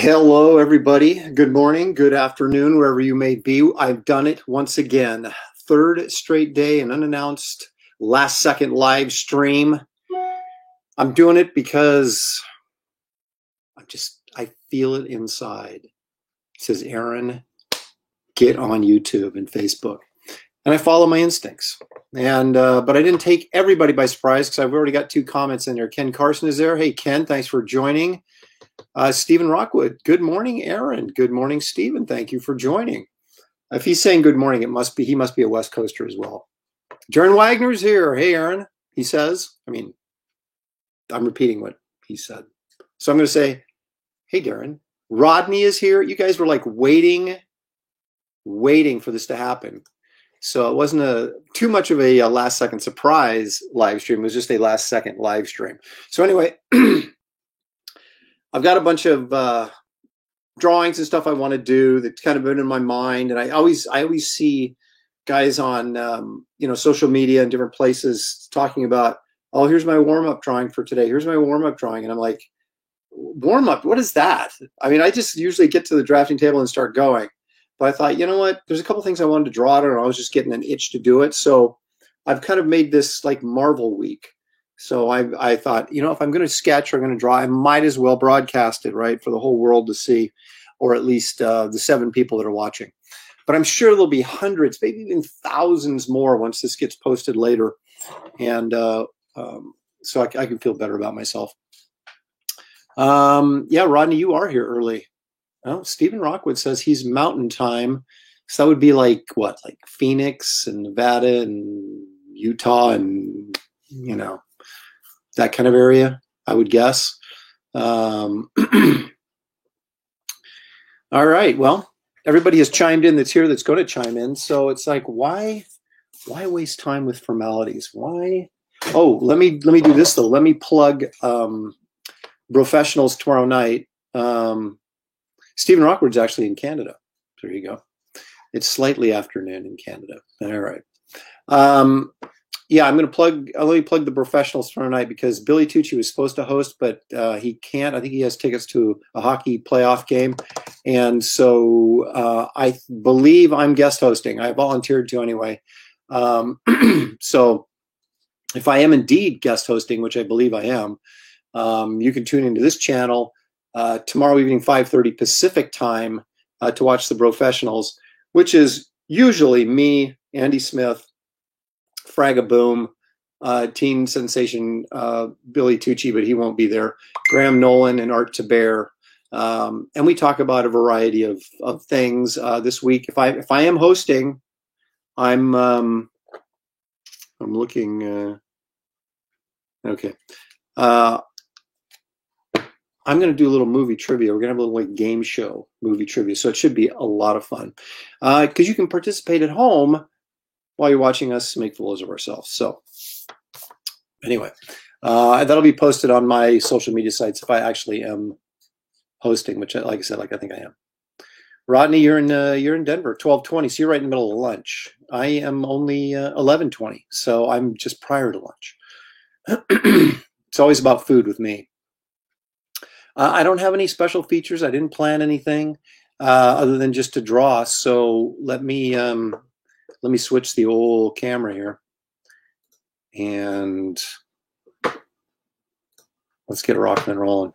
Hello, everybody. Good morning, good afternoon, wherever you may be. I've done it once again. Third straight day, an unannounced last second live stream. I'm doing it because I feel it inside. It says, Aaron, get on YouTube and Facebook. And I follow my instincts. But I didn't take everybody by surprise because I've already got 2 comments in there. Ken Carson is there. Hey, Ken, thanks for joining. Stephen Rockwood, good morning, Aaron. Good morning, Stephen. Thank you for joining. If he's saying good morning, he must be a West Coaster as well. Darren Wagner's here. Hey, Aaron, he says. I'm repeating what he said. So I'm going to say, hey, Darren. Rodney is here. You guys were like waiting for this to happen. So it wasn't too much of a last second surprise live stream. It was just a last second live stream. So anyway, I've got a bunch of drawings and stuff I want to do that's kind of been in my mind, and I always see guys on social media and different places talking about, oh, here's my warm-up drawing for today. Here's my warm-up drawing, and I'm like, warm-up? What is that? I just usually get to the drafting table and start going. But I thought, you know what? There's a couple things I wanted to draw. I don't know. I was just getting an itch to do it, so I've kind of made this like Marvel week. So I thought, if I'm going to sketch or I'm going to draw, I might as well broadcast it, right, for the whole world to see, or at least the 7 people that are watching. But I'm sure there'll be hundreds, maybe even thousands more once this gets posted later. And so I can feel better about myself. Yeah, Rodney, you are here early. Oh, Stephen Rockwood says he's mountain time. So that would be like what, like Phoenix and Nevada and Utah and, that kind of area, I would guess. All right. Well, everybody has chimed in that's here that's going to chime in. So it's like, why waste time with formalities? Why? Oh, let me do this though. Let me plug Professionals tomorrow night. Stephen Rockwood's actually in Canada. There you go. It's slightly afternoon in Canada. All right. Yeah, let me plug the Professionals tomorrow night because Billy Tucci was supposed to host, but he can't. I think he has tickets to a hockey playoff game. And so I believe I'm guest hosting. I volunteered to anyway. So if I am indeed guest hosting, which I believe I am, you can tune into this channel tomorrow evening, 5:30 Pacific time, to watch the Professionals, which is usually me, Andy Smith, Fragaboom, teen sensation Billy Tucci, but he won't be there, Graham Nolan and Art Taber. And we talk about a variety of things this week. If I am hosting, I'm looking. Okay. I'm going to do a little movie trivia. We're going to have a little like game show movie trivia. So it should be a lot of fun because you can participate at home while you're watching us make fools of ourselves. So anyway, that'll be posted on my social media sites if I actually am hosting, which, like I said, I think I am. Rodney, you're in Denver, 12:20, so you're right in the middle of lunch. I am only 11:20, so I'm just prior to lunch. It's always about food with me. I don't have any special features. I didn't plan anything other than just to draw. So let me switch the old camera here, and let's get rocking and rolling.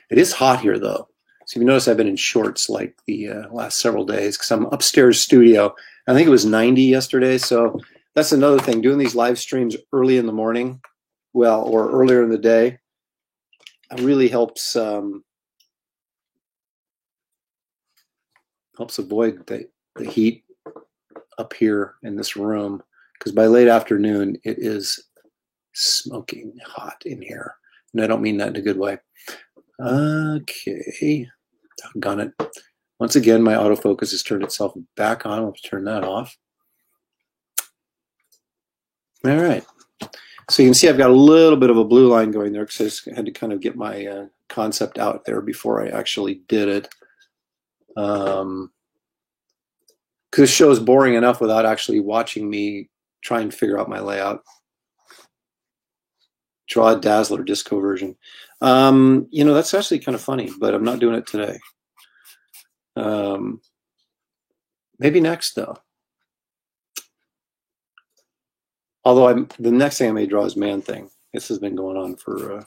It is hot here, though. So you notice I've been in shorts like the last several days because I'm upstairs studio. I think it was 90 yesterday. So that's another thing. Doing these live streams early in the morning, or earlier in the day, really helps avoid the heat up here in this room, because by late afternoon it is smoking hot in here, and I don't mean that in a good way. Okay, doggone it. Once again, my autofocus has turned itself back on. I'll have to turn that off. All right. So you can see I've got a little bit of a blue line going there because I just had to kind of get my concept out there before I actually did it. Because this show is boring enough without actually watching me try and figure out my layout. Draw a Dazzler disco version. That's actually kind of funny, but I'm not doing it today. Maybe next though. Although the next thing I may draw is Man-Thing. This has been going on for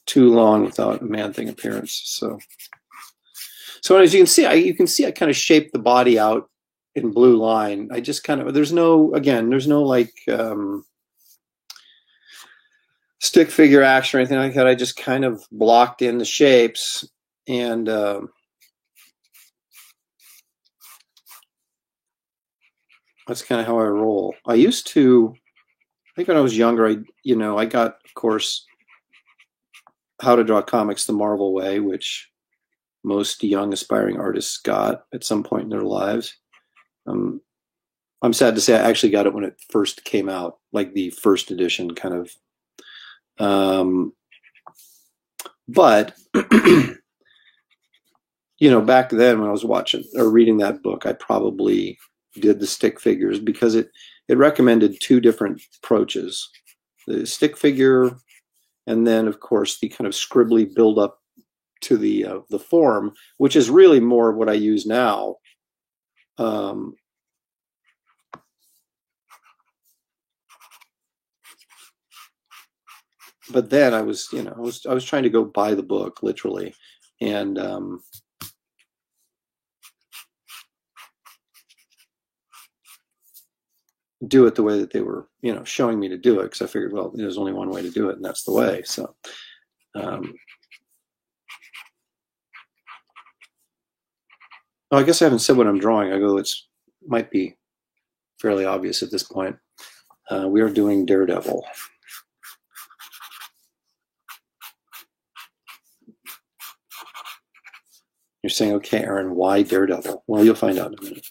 too long without a Man-Thing appearance. So as you can see, I kind of shaped the body out in blue line. I just kind of, there's no like stick figure action or anything like that. I just kind of blocked in the shapes, and that's kind of how I roll. I used to, I think when I was younger, I got, of course, How to Draw Comics the Marvel Way, which most young aspiring artists got at some point in their lives. I'm sad to say I actually got it when it first came out, like the first edition kind of. But back then when I was watching or reading that book, I probably did the stick figures because it recommended two different approaches: the stick figure, and then of course the kind of scribbly build up to the form, which is really more what I use now. But then I was trying to go buy the book literally, and do it the way that they were, showing me to do it, because I figured, well, there's only one way to do it, and that's the way. So, I guess I haven't said what I'm drawing. I go, it's might be fairly obvious at this point. We are doing Daredevil. You're saying, okay, Aaron, why Daredevil? Well, you'll find out in a minute.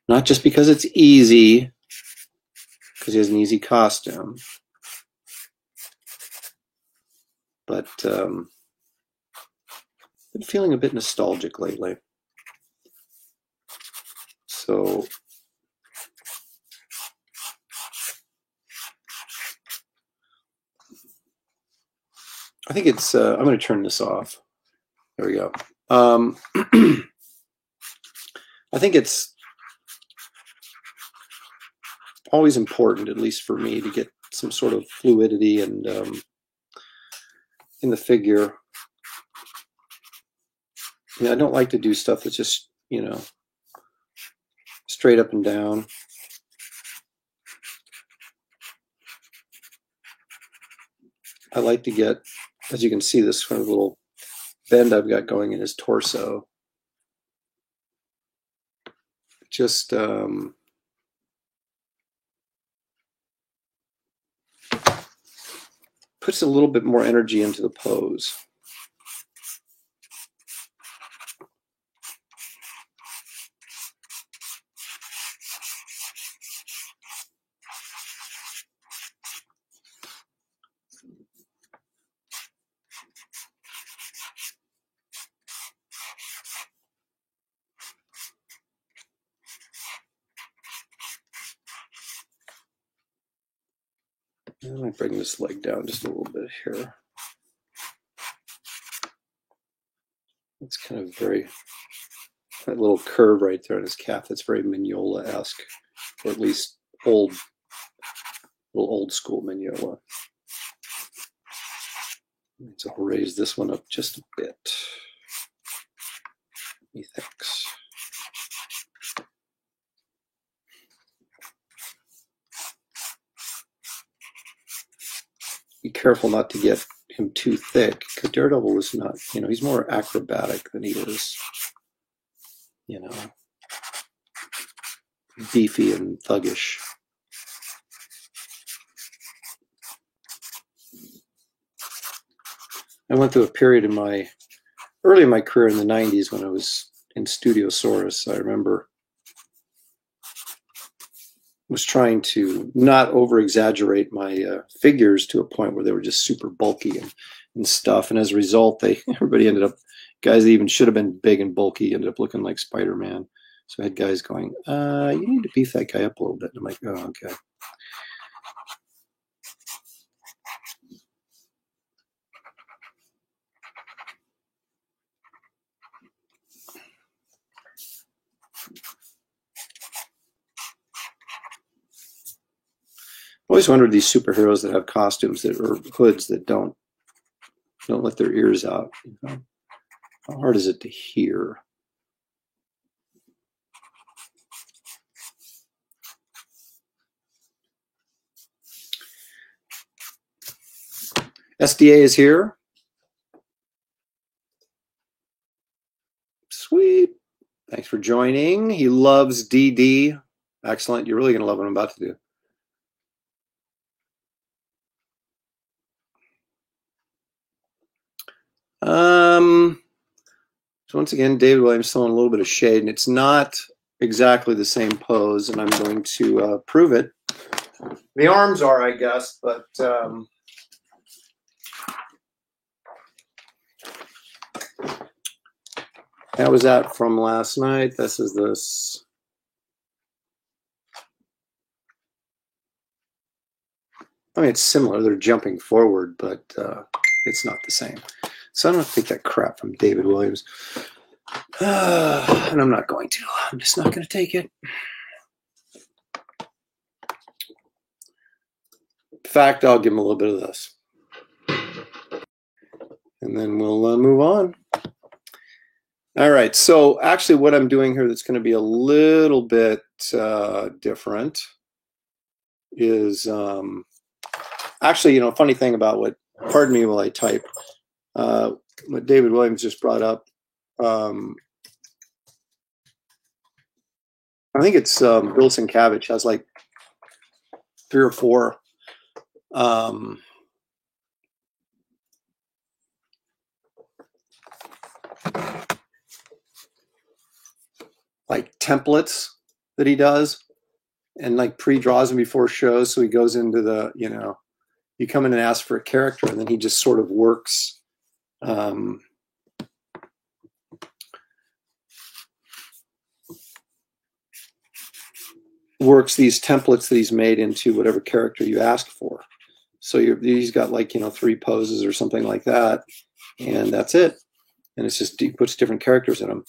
Not just because it's easy, because he has an easy costume, but been feeling a bit nostalgic lately. So I think it's, I'm going to turn this off. There we go. I think it's always important, at least for me, to get some sort of fluidity and in the figure. I don't like to do stuff that's just, straight up and down. I like to get, as you can see, this kind of little bend I've got going in his torso. Just puts a little bit more energy into the pose. I might bring this leg down just a little bit here. It's kind of very, that little curve right there on his calf, that's very Mignola-esque, or at least little old school Mignola. So I'll raise this one up just a bit. Methinks. Be careful not to get him too thick, because Daredevil was not, he's more acrobatic than he is, beefy and thuggish. I went through a period early in my career in the 90s when I was in Studiosaurus. I remember was trying to not over exaggerate my figures to a point where they were just super bulky and stuff. And as a result, everybody ended up, guys that even should have been big and bulky ended up looking like Spider-Man. So I had guys going, you need to beef that guy up a little bit. And I'm like, oh, okay. Always wondered these superheroes that have costumes that or hoods that don't let their ears out. You know? How hard is it to hear? SDA is here. Sweet. Thanks for joining. He loves DD. Excellent. You're really going to love what I'm about to do. So once again, David Williams throwing a little bit of shade, and it's not exactly the same pose, and I'm going to prove it. The arms are, I guess, but how was that from last night? This is this. I mean, it's similar. They're jumping forward, but it's not the same. So I don't take that crap from David Williams. And I'm not going to. I'm just not going to take it. In fact, I'll give him a little bit of this. And then we'll move on. All right. So actually what I'm doing here that's going to be a little bit different is actually, you know, funny thing about what, pardon me while I type, what David Williams just brought up. I think it's Bill Sienkiewicz has like 3 or 4 like templates that he does and like pre-draws them before shows. So he goes into the, you know, you come in and ask for a character and then he just sort of works works these templates that he's made into whatever character you ask for. So he's got like, you know, 3 poses or something like that, and that's it. And it's just he puts different characters in them,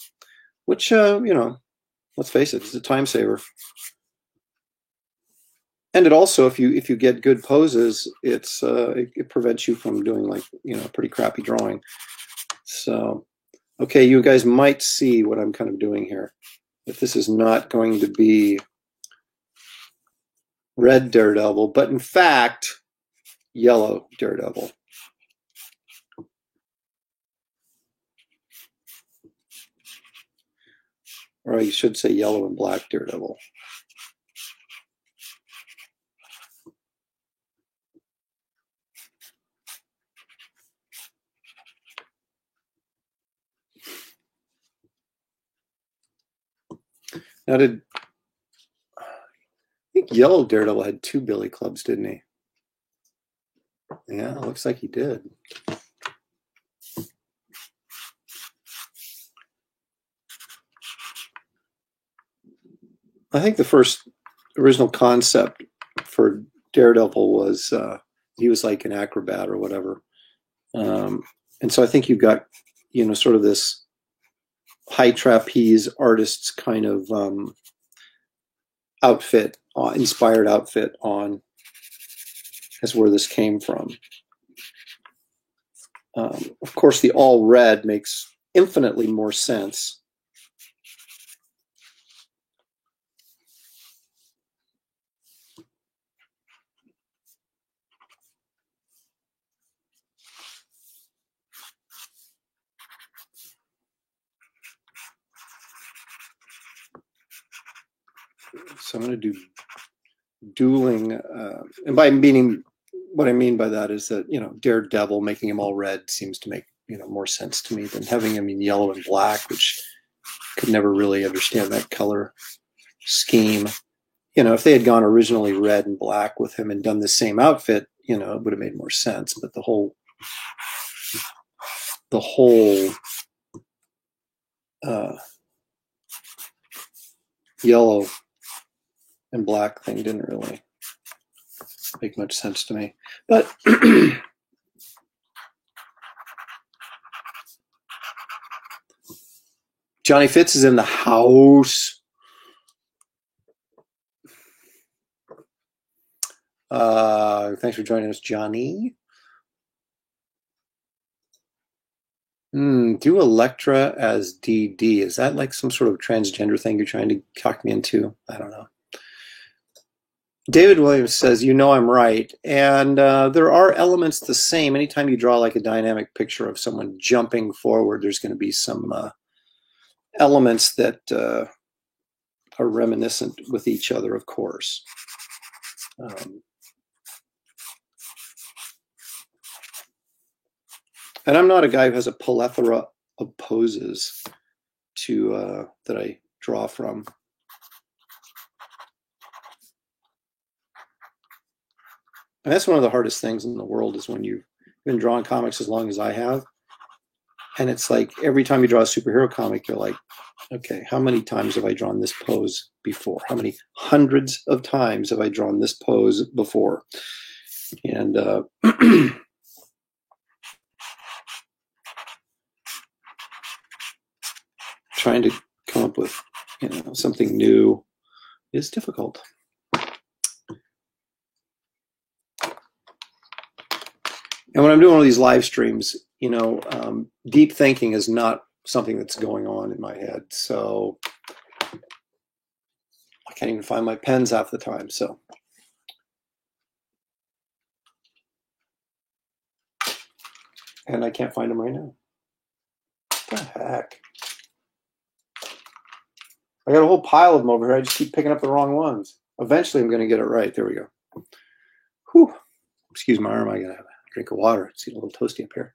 which you know, let's face it, it's a time saver. And it also, if you get good poses, it's it prevents you from doing like, you know, pretty crappy drawing. So, okay, you guys might see what I'm kind of doing here. If this is not going to be red Daredevil, but in fact, yellow Daredevil. Or I should say yellow and black Daredevil. Now, I think yellow Daredevil had 2 billy clubs, didn't he? Yeah, it looks like he did. I think the first original concept for Daredevil was he was like an acrobat or whatever. And so I think you've got, you know, sort of this high trapeze artist's kind of outfit, inspired outfit on is where this came from. Of course, the all red makes infinitely more sense. So I'm going to do dueling, and by meaning, what I mean by that is that, you know, Daredevil making him all red seems to make, you know, more sense to me than having him in yellow and black, which could never really understand that color scheme. You know, if they had gone originally red and black with him and done the same outfit, you know, it would have made more sense. But the whole yellow and black thing didn't really make much sense to me. But Johnny Fitz is in the house. Thanks for joining us, Johnny. Do Elektra as DD. Is that like some sort of transgender thing you're trying to talk me into? I don't know. David Williams says, you know I'm right. And there are elements the same. Anytime you draw like a dynamic picture of someone jumping forward, there's going to be some elements that are reminiscent with each other, of course. And I'm not a guy who has a plethora of poses to that I draw from. And that's one of the hardest things in the world is when you've been drawing comics as long as I have. And it's like every time you draw a superhero comic, you're like, okay, how many times have I drawn this pose before? How many hundreds of times have I drawn this pose before? And trying to come up with something new is difficult. And when I'm doing one of these live streams, deep thinking is not something that's going on in my head. So I can't even find my pens half the time. So. And I can't find them right now. What the heck? I got a whole pile of them over here. I just keep picking up the wrong ones. Eventually, I'm going to get it right. There we go. Whew. Excuse my arm. I got to have a drink of water. It's getting a little toasty up here.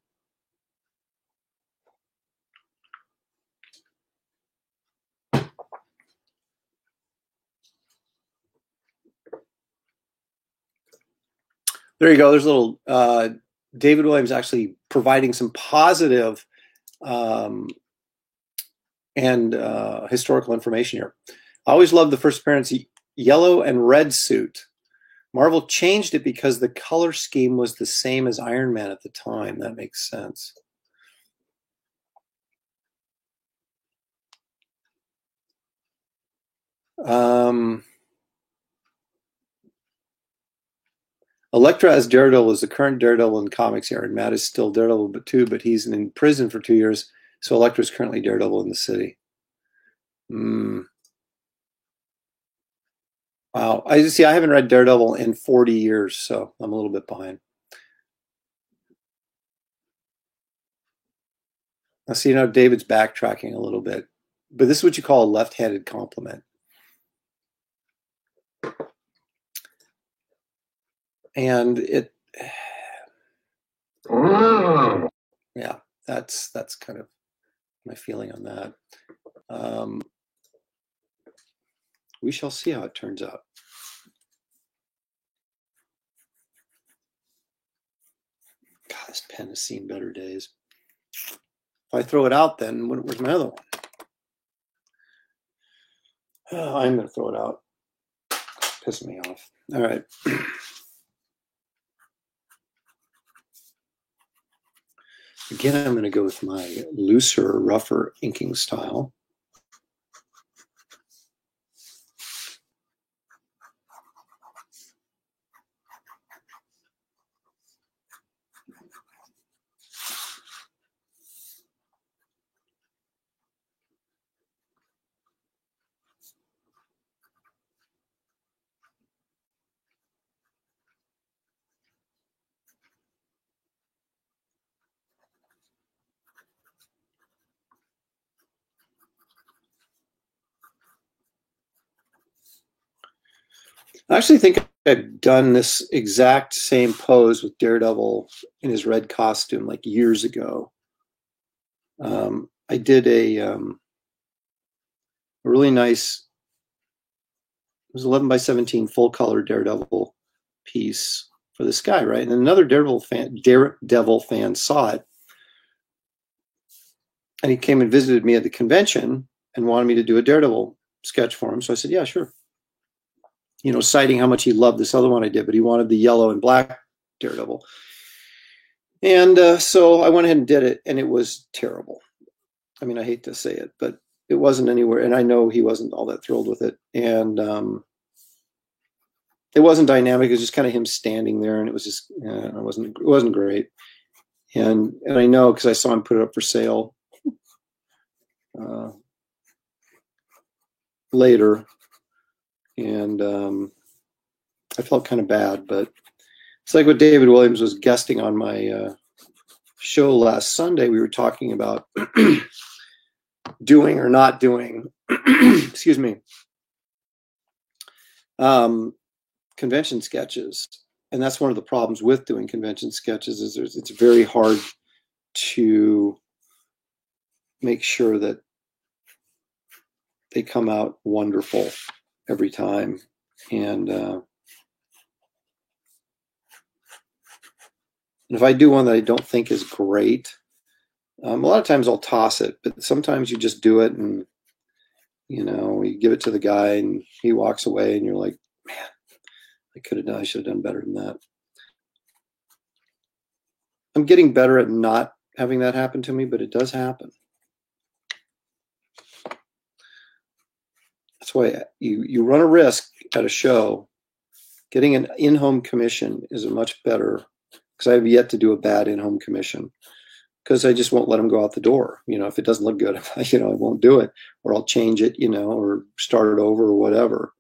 There you go. There's a little David Williams actually providing some positive and historical information here. I always loved the first appearance yellow and red suit. Marvel changed it because the color scheme was the same as Iron Man at the time. That makes sense. Elektra as Daredevil is the current Daredevil in comics here, and Matt is still Daredevil too, but he's in prison for 2 years, so Elektra is currently Daredevil in the city. Wow. I haven't read Daredevil in 40 years, so I'm a little bit behind. I see David's backtracking a little bit, but this is what you call a left-handed compliment. And yeah, that's kind of my feeling on that. We shall see how it turns out. God, this pen has seen better days. If I throw it out, then where's my other one? Oh, I'm going to throw it out. It's pissing me off. All right. Again, I'm going to go with my looser, rougher inking style. I actually think I've done this exact same pose with Daredevil in his red costume like years ago. I did a really nice, it was 11 by 17 full color Daredevil piece for this guy, right? And another Daredevil fan saw it. And he came and visited me at the convention and wanted me to do a Daredevil sketch for him. So I said, yeah, sure. Citing how much he loved this other one I did, but he wanted the yellow and black Daredevil. And so I went ahead and did it, and it was terrible. I mean, I hate to say it, but it wasn't anywhere. And I know he wasn't all that thrilled with it. And it wasn't dynamic. It was just kind of him standing there, and it was just it wasn't great. And I know because I saw him put it up for sale later, and I felt kind of bad. But it's like what David Williams was guesting on my show last Sunday. We were talking about doing or not doing, excuse me, convention sketches. And that's one of the problems with doing convention sketches is it's very hard to make sure that they come out wonderful every time. And if I do one that I don't think is great, a lot of times I'll toss it, but sometimes you just do it and, you know, you give it to the guy and he walks away and you're like, man, I should have done better than that. I'm getting better at not having that happen to me, but it does happen. That's why you run a risk at a show. Getting an in-home commission is a much better, because I have yet to do a bad in-home commission, because I just won't let them go out the door. You know, if it doesn't look good, I won't do it, or I'll change it, you know, or start it over or whatever,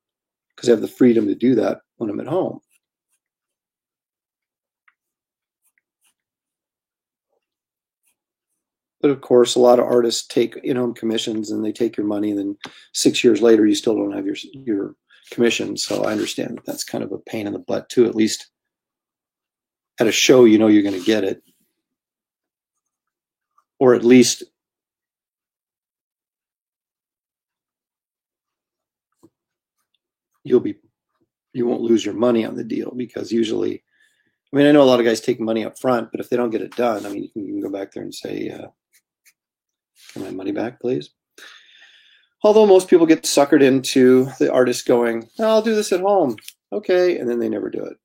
because I have the freedom to do that when I'm at home. But of course, a lot of artists take in-home commissions and they take your money, and then 6 years later, you still don't have your commission. So I understand that's kind of a pain in the butt too. At least at a show, you know you're going to get it, or at least you won't lose your money on the deal, because usually, I mean, I know a lot of guys take money up front, but if they don't get it done, I mean, you can go back there and say, "Can my money back, please?" Although most people get suckered into the artist going, oh, "I'll do this at home." Okay, and then they never do it,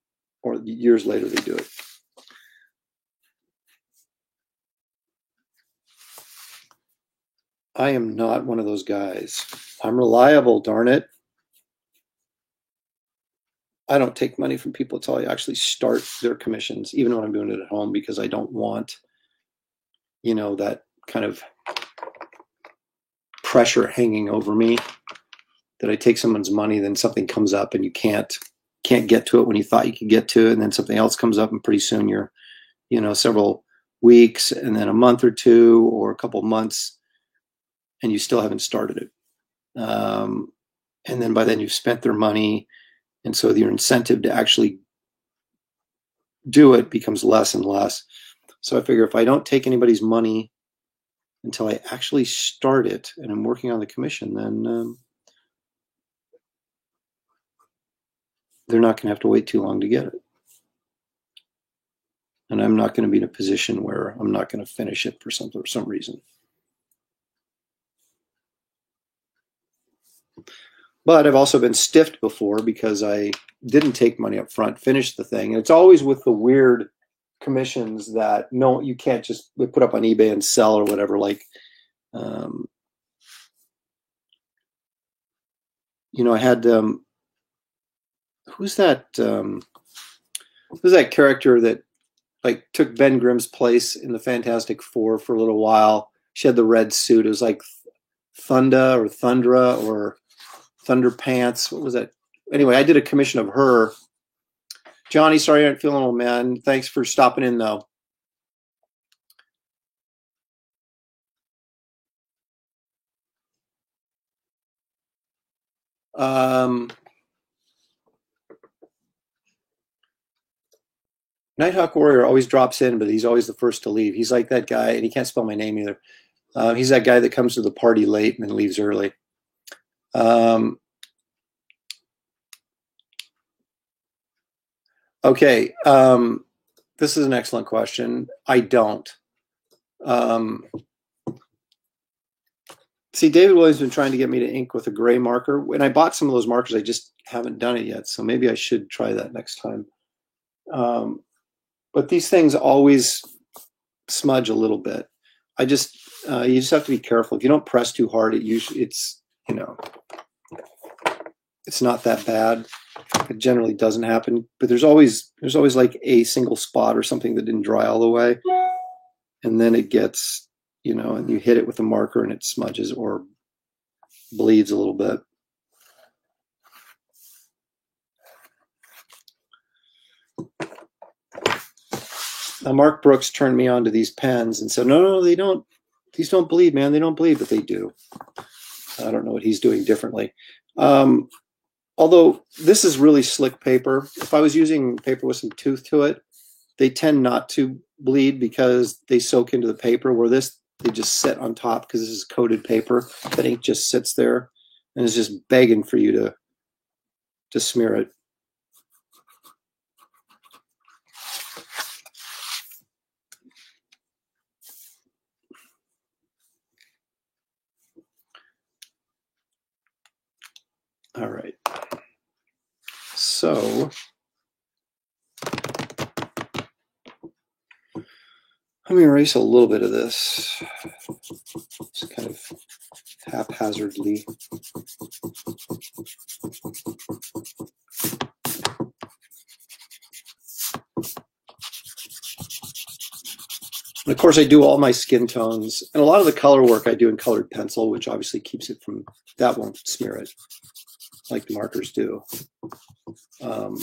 or years later they do it. I am not one of those guys. I'm reliable, darn it. I don't take money from people until I actually start their commissions, even when I'm doing it at home, because I don't want, you know, that kind of pressure hanging over me that I take someone's money, then something comes up and you can't get to it when you thought you could get to it, and then something else comes up, and pretty soon you're, you know, several weeks and then a month or two or a couple months, and you still haven't started it. And then by then you've spent their money, and so your incentive to actually do it becomes less and less. So I figure if I don't take anybody's money until I actually start it and I'm working on the commission, then they're not going to have to wait too long to get it. And I'm not going to be in a position where I'm not going to finish it for some reason. But I've also been stiffed before because I didn't take money up front, finish the thing. And it's always with the weird commissions that no, you can't just put up on eBay and sell or whatever. Like, you know, I had who's that character that like took Ben Grimm's place in the Fantastic Four for a little while? She had the red suit. It was like Thundra or Thunderpants. What was that? Anyway, I did a commission of her. Johnny, sorry I aren't feeling well, man. Thanks for stopping in, though. Nighthawk Warrior always drops in, but he's always the first to leave. He's like that guy, and he can't spell my name either. He's that guy that comes to the party late and then leaves early. Okay, this is an excellent question. I don't. See, David Williams has been trying to get me to ink with a gray marker. When I bought some of those markers, I just haven't done it yet. So maybe I should try that next time. But these things always smudge a little bit. You just have to be careful. If you don't press too hard, it's not that bad. It generally doesn't happen, but there's always like a single spot or something that didn't dry all the way, and then it gets, you know, and you hit it with a marker and it smudges or bleeds a little bit. Now, Mark Brooks turned me on to these pens and said, no, they don't. These don't bleed, man. They don't bleed, but they do. I don't know what he's doing differently. Although this is really slick paper. If I was using paper with some tooth to it, they tend not to bleed because they soak into the paper, where this, they just sit on top because this is coated paper. That ink just sits there and is just begging for you to smear it. All right. So let me erase a little bit of this, just kind of haphazardly. And of course, I do all my skin tones, and a lot of the color work I do in colored pencil, which obviously keeps it from, that won't smear it like the markers do. All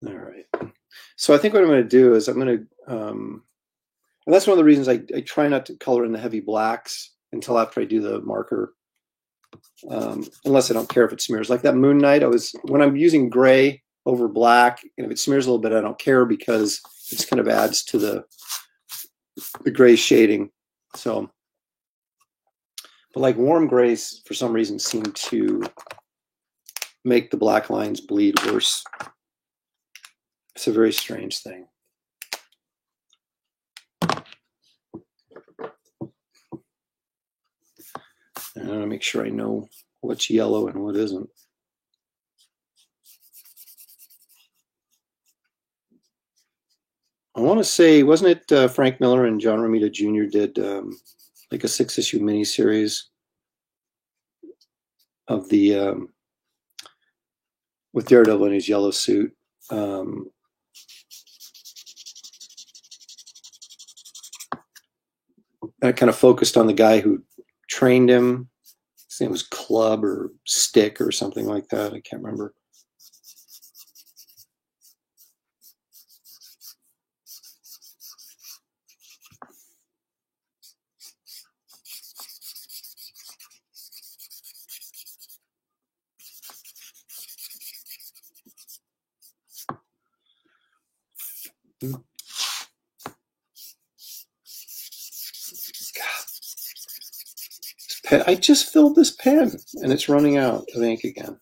right. So I think what I'm going to do is I'm going to, and that's one of the reasons I try not to color in the heavy blacks until after I do the marker, unless I don't care if it smears. Like that Moon Night, when I'm using gray over black, and if it smears a little bit, I don't care because it just kind of adds to the gray shading. So, but like warm grays, for some reason, seem to make the black lines bleed worse. It's a very strange thing. And I want to make sure I know what's yellow and what isn't. I want to say, wasn't it Frank Miller and John Romita Jr. did like a 6-issue miniseries of the with Daredevil in his yellow suit. And it kind of focused on the guy who trained him. His name was Club or Stick or something like that. I can't remember. I just filled this pen and it's running out of ink again.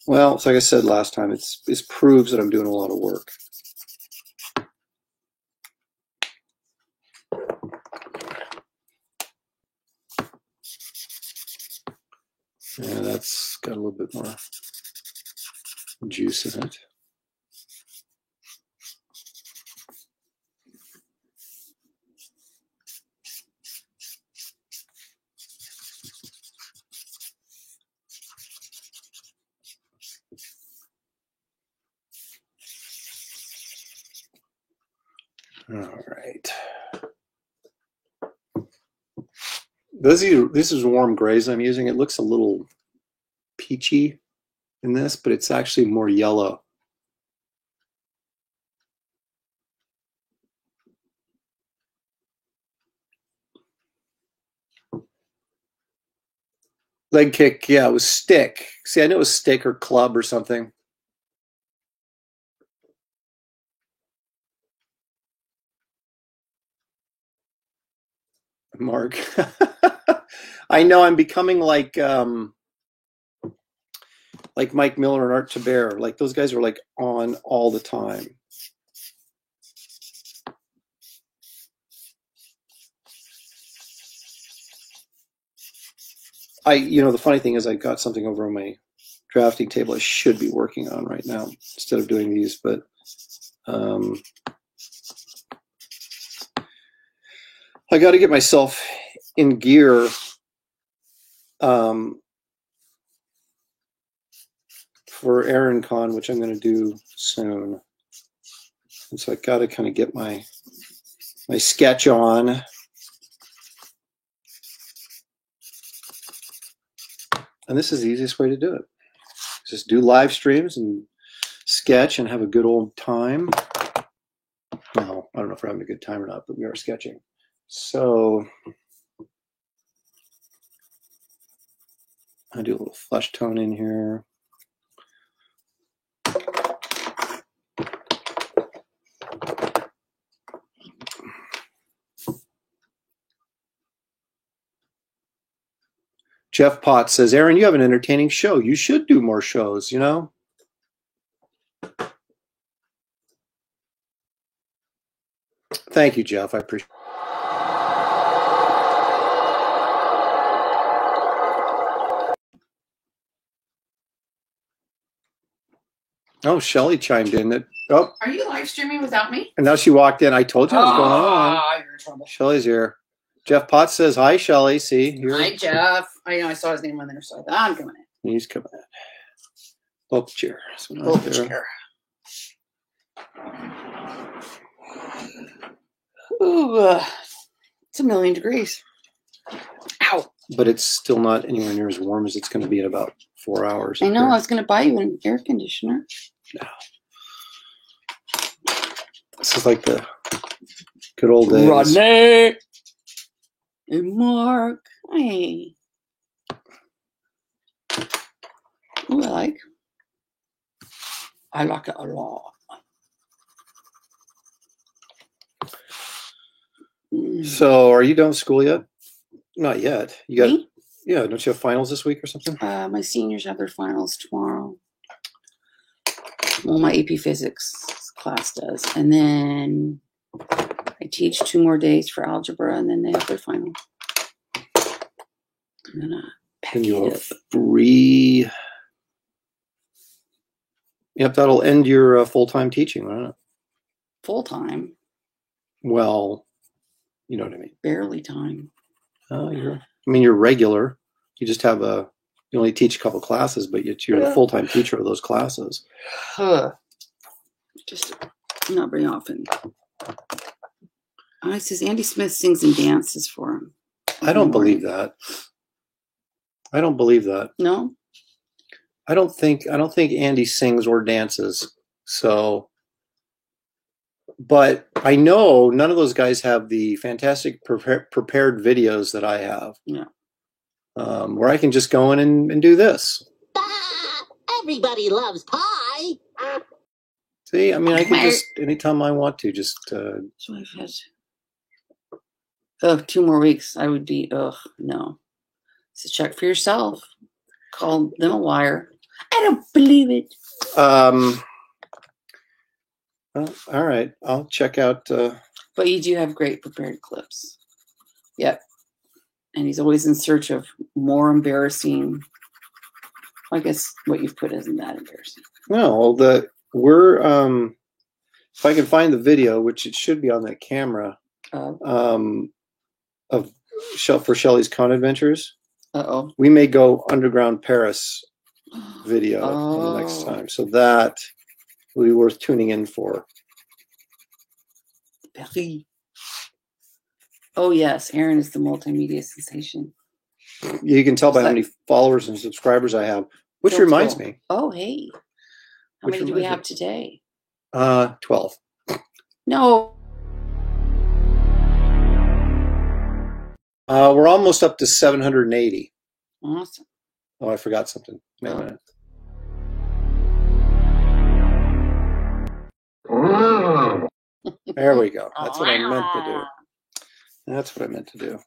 Well, it's like I said last time, it proves that I'm doing a lot of work. Yeah, that's got a little bit more juice in it. All right. This is warm grays I'm using. It looks a little peachy in this, but it's actually more yellow. Leg kick, yeah, it was Stick. See, I know it was Stick or Club or something. Mark. I know I'm becoming like Mike Miller and Art Taber. Like those guys are like on all the time. You know, the funny thing is I got something over on my drafting table I should be working on right now instead of doing these, but I got to get myself in gear for ErinCon, which I'm going to do soon. And so I got to kind of get my sketch on. And this is the easiest way to do it. Just do live streams and sketch and have a good old time. Well, I don't know if we're having a good time or not, but we are sketching. So I do a little flesh tone in here. Jeff Potts says, Erin, you have an entertaining show. You should do more shows, you know? Thank you, Jeff. I appreciate it. Oh, Shelly chimed in. Oh, are you live streaming without me? And now she walked in. I told you what was going on. You're in trouble. Shelly's here. Jeff Potts says, hi, Shelly. See, here. Hi, Jeff. I know I saw his name on there, so I thought, I'm coming in. He's coming in. Pull up the chair. Pull up the chair. Ooh, it's 1,000,000 degrees. Ow. But it's still not anywhere near as warm as it's going to be in about 4 hours. I know. I was going to buy you an air conditioner. No. This is like the good old days. Rodney and Mark. Hey. Ooh, I like it a lot. So, are you done with school yet? Not yet. You got? Me? Yeah. Don't you have finals this week or something? My seniors have their finals tomorrow. Well, my AP Physics class does, and then I teach 2 more days for algebra, and then they have their final. And then and you have 3. Yep, that'll end your full-time teaching, won't it? Full-time? Well, you know what I mean. Barely time. You're regular. You just have you only teach a couple classes, but you're the full-time teacher of those classes. Just not very often. It says Andy Smith sings and dances for him. I don't believe that. I don't believe that. No? I don't think Andy sings or dances. So, but I know none of those guys have the fantastic prepared videos that I have. Yeah. Where I can just go in and do this. Everybody loves pie. See, I can just anytime I want to just. So I've had 2 more weeks. I would be no. So check for yourself. Call them a liar. I don't believe it. Well, all right. I'll check out. But you do have great prepared clips. Yep. And he's always in search of more embarrassing. I guess what you've put isn't that embarrassing. No, we're if I can find the video, which it should be on that camera, for Shelly's Con Adventures. We may go Underground Paris video the next time, so that will be worth tuning in for. Paris. Oh yes, Erin is the multimedia sensation. You can tell by how many followers and subscribers I have, which reminds me. Oh hey, how many do we have today? 12. No. We're almost up to 780. Awesome. Oh, I forgot something. Wait a minute. There we go. That's what I meant to do. That's what I meant to do.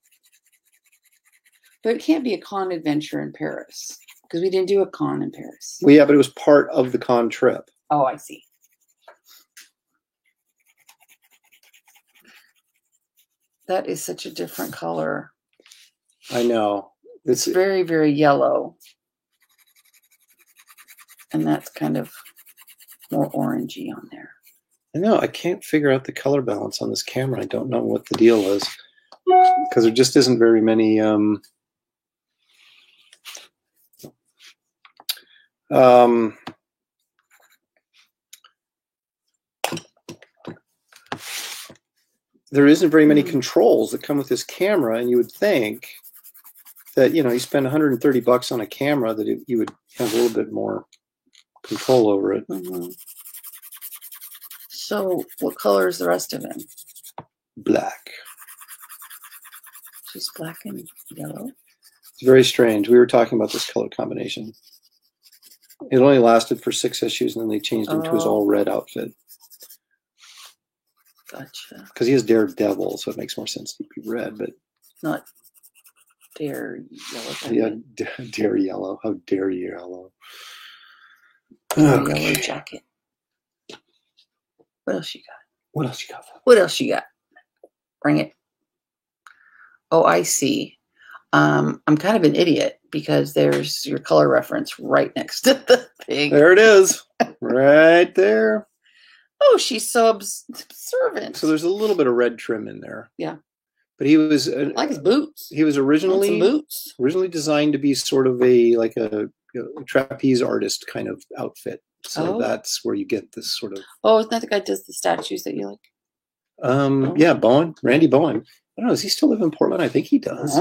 But it can't be a con adventure in Paris because we didn't do a con in Paris. Well, yeah, but it was part of the con trip. Oh, I see. That is such a different color. I know. It's very, very yellow. And that's kind of more orangey on there. I know, I can't figure out the color balance on this camera. I don't know what the deal is. Because there just isn't very many there isn't very many controls that come with this camera, and you would think that, you spend $130 on a camera, that you would have a little bit more control over it. Mm-hmm. So what color is the rest of it? Black. Just black and yellow? It's very strange. We were talking about this color combination. It only lasted for 6 issues, and then they changed him to his all red outfit. Gotcha. Because he has Daredevil, so it makes more sense to be red, but not Dare Yellow. Yeah, Dare Yellow. How dare you, Yellow? Okay. Yellow jacket. What else you got? What else you got? What else you got? Bring it. Oh, I see. I'm kind of an idiot because there's your color reference right next to the thing. There it is. Right there. Oh, she's subservient. So there's a little bit of red trim in there. Yeah. But he was like his boots. He was originally designed to be sort of a trapeze artist kind of outfit. So that's where you get this sort of. Oh, isn't that the guy who does the statues that you like? Yeah, Bowen, Randy Bowen. I don't know. Does he still live in Portland? I think he does.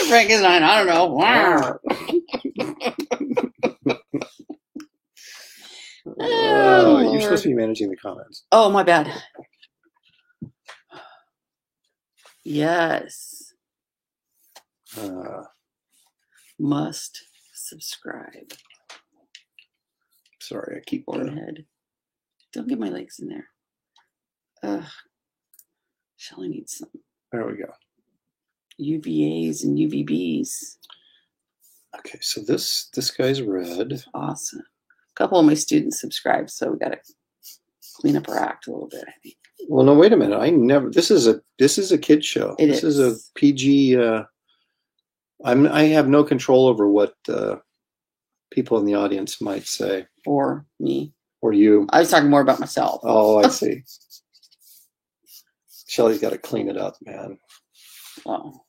Frankenstein. I don't know. You're supposed to be managing the comments. Oh, my bad. Yes. Must subscribe. Sorry, I keep Go ahead. Don't get my legs in there. Shelly needs some. There we go. UVAs and UVBs. Okay, so this guy's red. Awesome. A couple of my students subscribe, so we got to clean up our act a little bit, I think. Well, no, wait a minute. This is a kid show. This is a PG. I have no control over what people in the audience might say. Or me. Or you. I was talking more about myself. Oh, I see. Shelly's got to clean it up, man. Oh.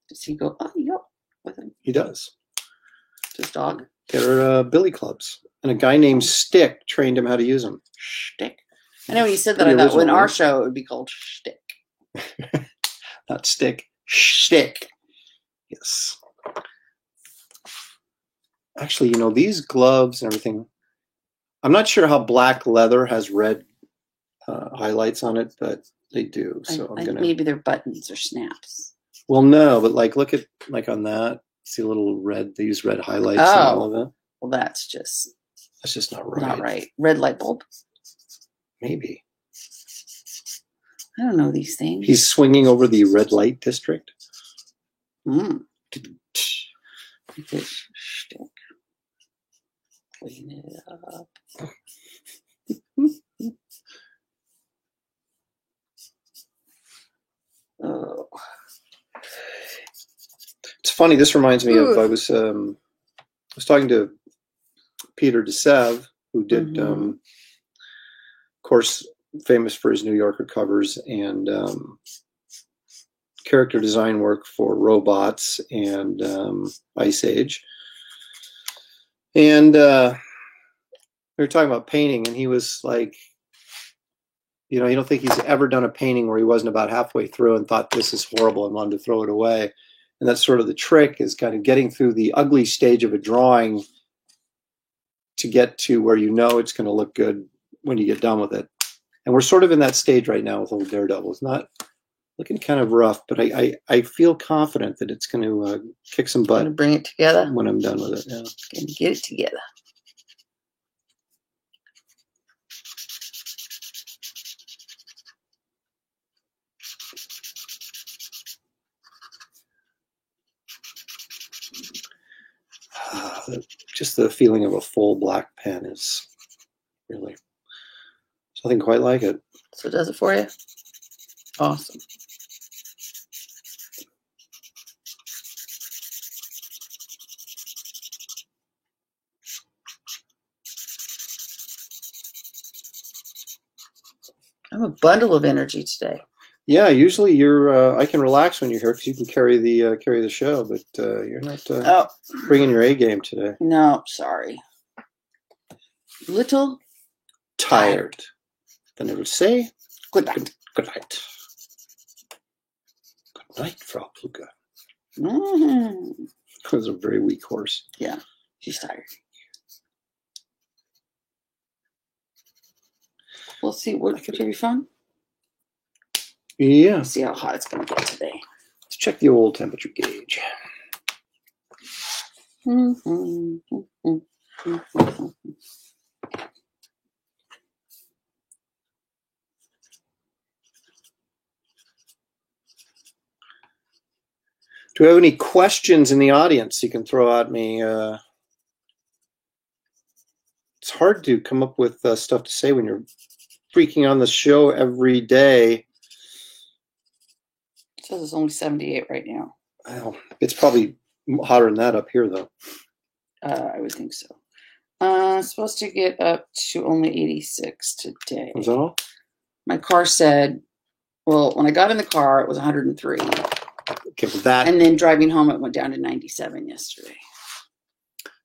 Does he go? Oh, you go with him. He does. His dog. They're billy clubs, and a guy named Stick trained him how to use them. Shtick. I know when you said that, I thought in our show it would be called Shtick. Not Stick. Shtick. Yes. Actually, these gloves and everything. I'm not sure how black leather has red highlights on it, but they do. So I'm gonna. Maybe they're buttons or snaps. Well, no, but look at on that. See a little red. They use red highlights and all of it. Well, that's just not right. Not right. Red light bulb. Maybe. I don't know these things. He's swinging over the red light district. Shtick. Clean it up. Oh. It's funny. This reminds me of I was talking to Peter DeSev, who did, of course, famous for his New Yorker covers and character design work for Robots and Ice Age. And we were talking about painting, and he was like, you don't think he's ever done a painting where he wasn't about halfway through and thought this is horrible and wanted to throw it away. And that's sort of the trick, is kind of getting through the ugly stage of a drawing to get to where it's going to look good when you get done with it. And we're sort of in that stage right now with old Daredevil. It's not looking kind of rough, but I feel confident that it's going to kick some butt. Bring it together when I'm done with it. Yeah. Gonna get it together. Just the feeling of a full black pen is really. Nothing quite like it. So it does it for you? Awesome. I'm a bundle of energy today. Yeah, usually you're. I can relax when you're here because you can carry the show, but you're not bringing your A game today. No, sorry. Little Tired. Then I would say good night. good night. Good night, Frau Pluga. Mm-hmm. That was a very weak horse. Yeah, she's tired. We'll see. What could be fun? Yeah. See how hot it's going to get today. Let's check the old temperature gauge. Do we have any questions in the audience you can throw at me? It's hard to come up with stuff to say when you're freaking on the show every day. It says it's only 78 right now. Well, it's probably hotter than that up here, though. I would think so. It's supposed to get up to only 86 today. Was that all? My car said, well, when I got in the car, it was 103. Okay, well that. And then driving home, it went down to 97 yesterday.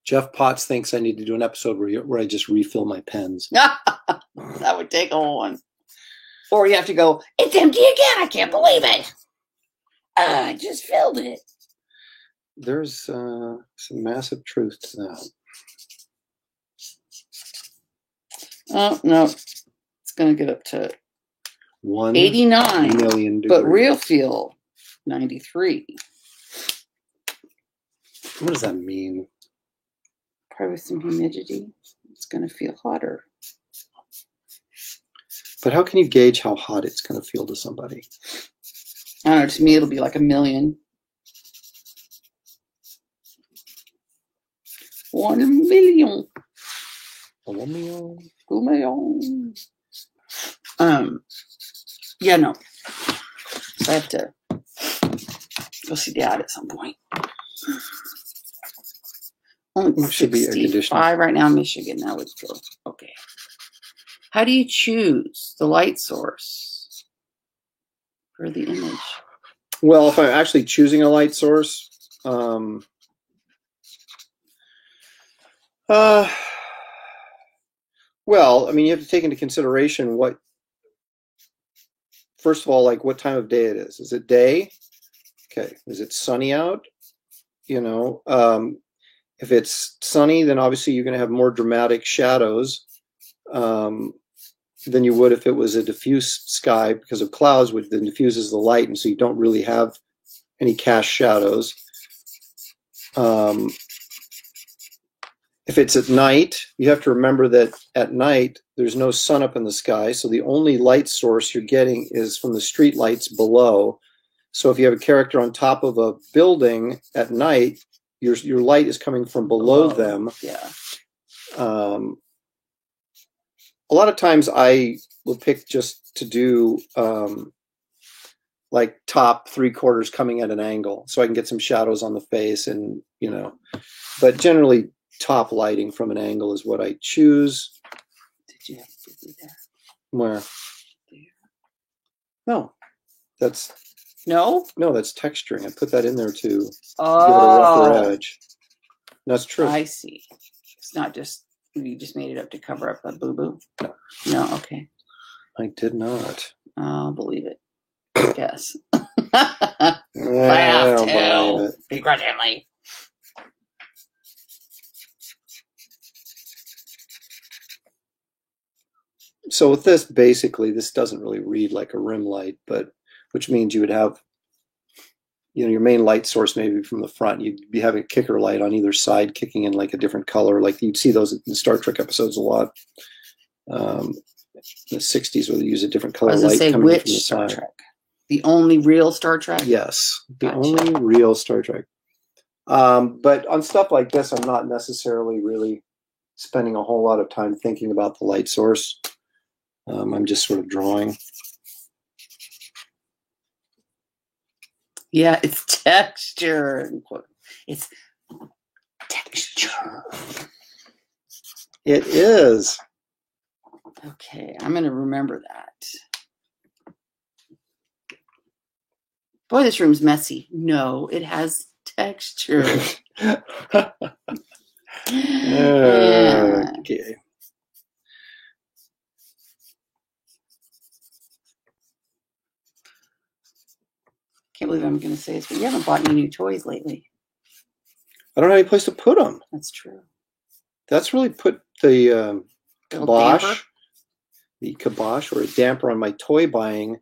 Jeff Potts thinks I need to do an episode where I just refill my pens. That would take a whole one. Or you have to go, it's empty again. I can't believe it. I just filled it. There's some massive truth to that. Oh, no. It's going to get up to 89 million degrees. But real feel 93. What does that mean? Probably with some humidity. It's going to feel hotter. But how can you gauge how hot it's going to feel to somebody? I don't know. To me, it'll be like a million. 1 million. 1 million. 2 million. Yeah, no. So I have to go see Dad at some point. Only It should be air conditioning. 65 right now in Michigan. That would go okay. How do you choose the light source for the image? Well, if I'm actually choosing a light source, well, I mean, you have to take into consideration first of all, like what time of day it is. Is it day? Okay. Is it sunny out? You know, if it's sunny, then obviously you're going to have more dramatic shadows than you would if it was a diffuse sky, because of clouds, which then diffuses the light, and so you don't really have any cast shadows. If it's at night, you have to remember that at night there's no sun up in the sky, so the only light source you're getting is from the street lights below. So if you have a character on top of a building at night, your light is coming from below them. Yeah. A lot of times I will pick just to do like top 3/4 coming at an angle, so I can get some shadows on the face, and but generally top lighting from an angle is what I choose. Did you have to do that? Where? There. No, that's texturing. I put that in there to give it a rougher edge. That's true. I see. It's not just you just made it up to cover up a boo-boo. No, okay. I did not. I'll believe it. Yes. I don't believe it. Begrudgingly. So with this, basically, this doesn't really read like a rim light, but which means you would have, your main light source maybe from the front. You'd be having a kicker light on either side, kicking in like a different color. Like you'd see those in the Star Trek episodes a lot. In the 60s, where they use a different color light coming from the Star side. Trek? The only real Star Trek? Yes, the Gotcha. only real Star Trek. But on stuff like this, I'm not necessarily really spending a whole lot of time thinking about the light source. I'm just sort of drawing. Yeah, it's texture. It's texture. It is. Okay, I'm going to remember that. Boy, this room's messy. No, it has texture. Yeah. Okay. Can't believe I'm going to say this, but you haven't bought any new toys lately. I don't have any place to put them. That's true. That's really put the Little kibosh, damper? the kibosh or a damper on my toy buying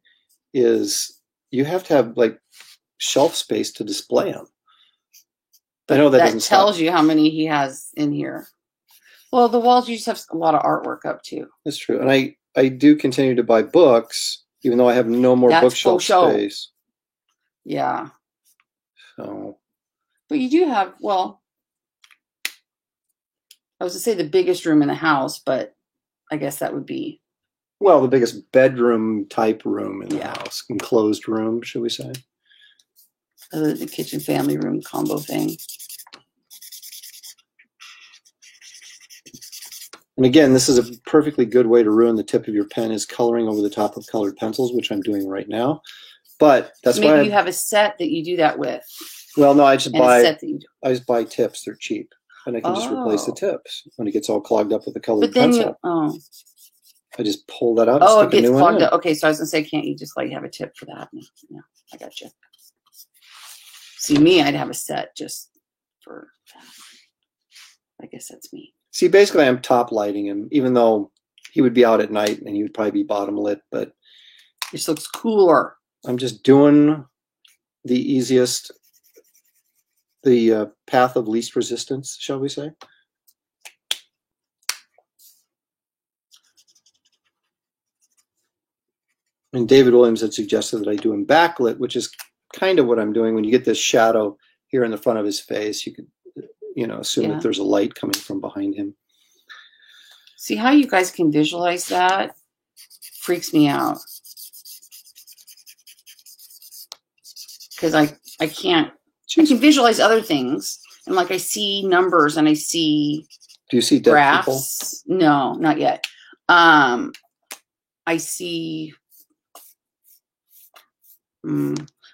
is you have to have like shelf space to display them. I know that doesn't tells stop. you how many he has in here. Well, the walls, you just have a lot of artwork up too. That's true. And I do continue to buy books, even though I have no more That's bookshelf faux show. space. Yeah. So, But you do have, well, I was to say the biggest room in the house, but I guess that would be. well, the biggest bedroom type room in the Yeah. house, enclosed room, should we say? The kitchen family room combo thing. And again, this is a perfectly good way to ruin the tip of your pen is coloring over the top of colored pencils, which I'm doing right now. But that's Maybe why you have a set that you do that with. well, no, I just And a buy set that you do. I just buy tips. They're cheap, and I can just replace the Oh. tips when it gets all clogged up with the colored But then pencil. I just pull that out. And it stick a gets new one clogged in. up. Okay, so I was gonna say, can't you just like have a tip for that? Yeah, I got you. See, me, I'd have a set just for that. I guess that's me. See, basically, I'm top lighting him, even though he would be out at night and he would probably be bottom lit. But This looks cooler. I'm just doing the easiest, the path of least resistance, shall we say? And David Williams had suggested that I do him backlit, which is kind of what I'm doing. When you get this shadow here in the front of his face, you could, assume Yeah. that there's a light coming from behind him. See how you guys can visualize that? Freaks me out. Because I can't. I can visualize other things. And like I see numbers and I see Do you see dead people? graphs. No, not yet. I see.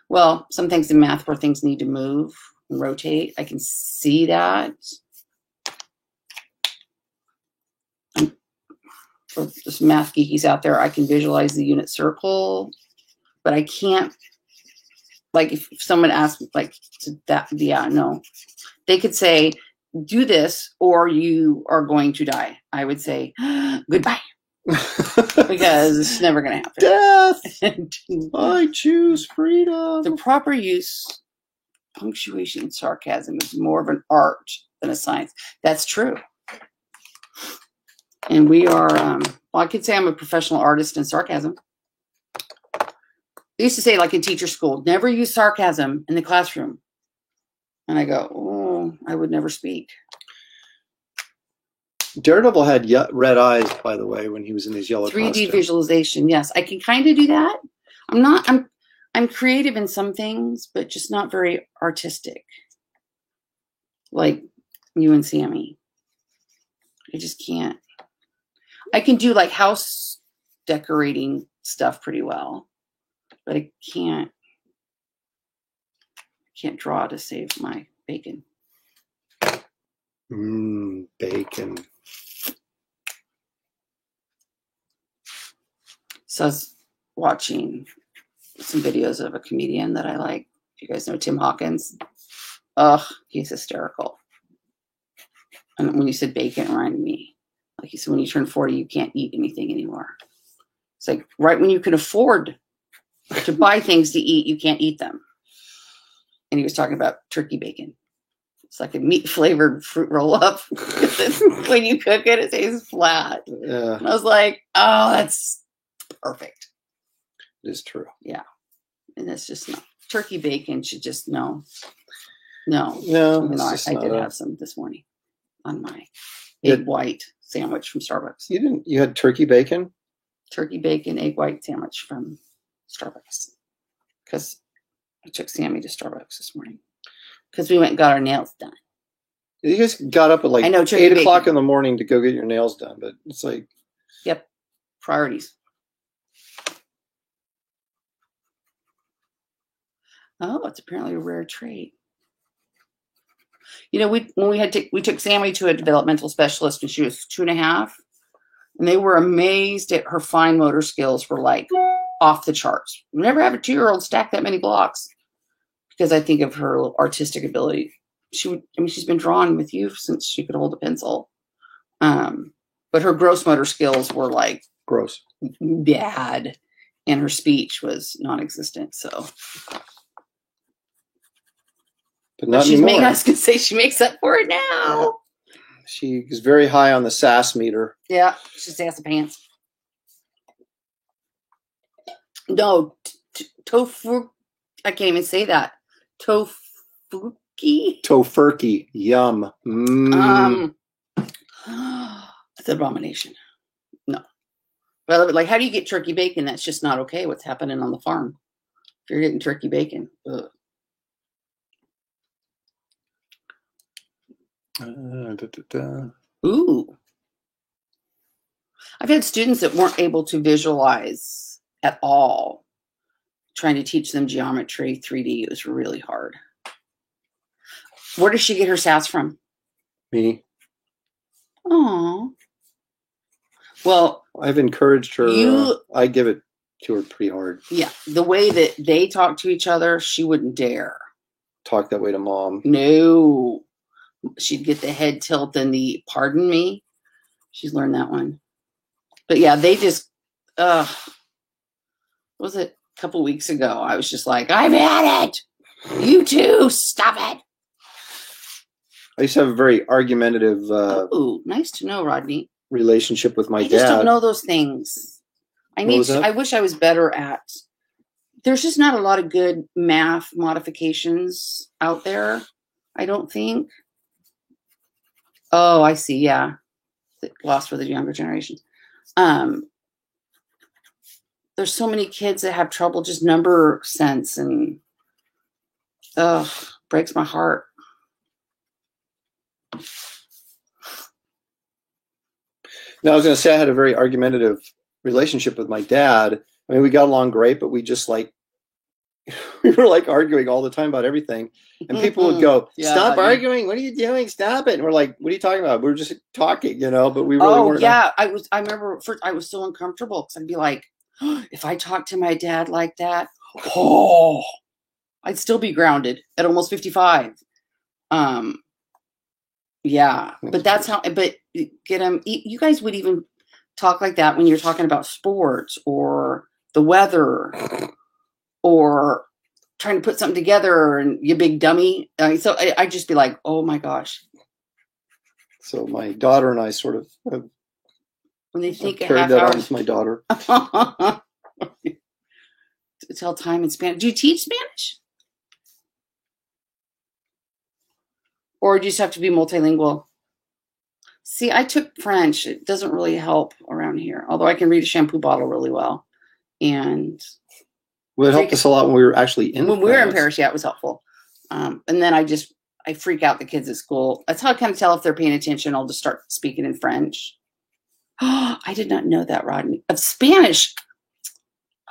Well, some things in math where things need to move and rotate. I can see that. For just math geekies out there, I can visualize the unit circle, but I can't. Like if someone asked, like that, yeah, no, they could say, "Do this, or you are going to die." I would say, "Goodbye," because it's never going to happen. Death. I choose freedom. The proper use, punctuation, and sarcasm is more of an art than a science. That's true. And we are, well, I could say I'm a professional artist in sarcasm. They used to say, like in teacher school, never use sarcasm in the classroom. And I go, oh, I would never speak. Daredevil had red eyes, by the way, when he was in his yellow 3D costume. visualization, yes. I can kind of do that. I'm creative in some things, but just not very artistic. Like you and Sammy. I just can't. I can do like house decorating stuff pretty well, but I can't draw to save my bacon. Bacon. So I was watching some videos of a comedian that I like. You guys know Tim Hawkins? Ugh, he's hysterical. And when you said bacon, it reminded me. Like you said, when you turn 40, you can't eat anything anymore. It's like right when you can afford to buy things to eat, you can't eat them. And he was talking about turkey bacon. It's like a meat-flavored fruit roll-up. When you cook it, it tastes flat. Yeah, And I was like, oh, that's perfect. it is true. Yeah. And it's just not. Turkey bacon should just, no. No. No, Even though it's just I not did a- have some this morning on my Yeah. egg white sandwich from Starbucks. You had turkey bacon? turkey bacon, egg white sandwich from Starbucks. Because I took Sammy to Starbucks this morning. Because we went and got our nails done. You guys got up at like I know, 8 o'clock bacon. in the morning to go get your nails done, but it's like... Yep. Priorities. Oh, it's apparently a rare trait. You know, we took Sammy to a developmental specialist when she was 2.5, and they were amazed at her fine motor skills were like off the charts. We never have a 2-year-old stack that many blocks because I think of her artistic ability. She's been drawing with you since she could hold a pencil. But her gross motor skills were like gross, bad, and her speech was non-existent. So. But not she's anymore. I was going to say she makes up for it now. She is very high on the sass meter. Yeah, she's ass the pants. No, tofu. I can't even say that. Tofuki. Tofurkey. Yum. It's an abomination. No. But I love it. Like, how do you get turkey bacon? That's just not okay. What's happening on the farm? If you're getting turkey bacon. Ugh. Ooh. I've had students that weren't able to visualize at all. Trying to teach them geometry, 3D, it was really hard. Where does she get her sass from? Me. Oh. Well, I've encouraged her. I give it to her pretty hard. Yeah. The way that they talk to each other, she wouldn't dare talk that way to mom. No. She'd get the head tilt and the pardon me. She's learned that one. But yeah, they just, was it a couple weeks ago? I was just like, I've had it. You too. Stop it. I used to have a very argumentative. Nice to know, Rodney. Relationship with my dad. I just don't know those things. I wish I was better at. There's just not a lot of good math modifications out there. I don't think. Oh, I see. Yeah. Lost for the younger generation. There's so many kids that have trouble just number sense and breaks my heart. Now, I was going to say I had a very argumentative relationship with my dad. I mean, we got along great, but we just we were like arguing all the time about everything. And people would go, stop arguing. What are you doing? Stop it. And we're like, what are you talking about? We were just talking, but we really weren't. Yeah. I remember I was so uncomfortable because I'd be like, if I talked to my dad like that, I'd still be grounded at almost 55. Yeah, but that's how, but get them, you guys would even talk like that when you're talking about sports or the weather or trying to put something together and you big dummy. So I'd just be like, oh my gosh. So my daughter and I sort of when they think carried that on with my daughter. Tell time in Spanish. Do you teach Spanish? Or do you just have to be multilingual? See, I took French. It doesn't really help around here, although I can read a shampoo bottle really well. And well, it helped us a lot when we were actually in When we were in Paris, yeah, it was helpful. And then I freak out the kids at school. That's how I kind of tell if they're paying attention. I'll just start speaking in French. Oh, I did not know that, Rodney. Of Spanish.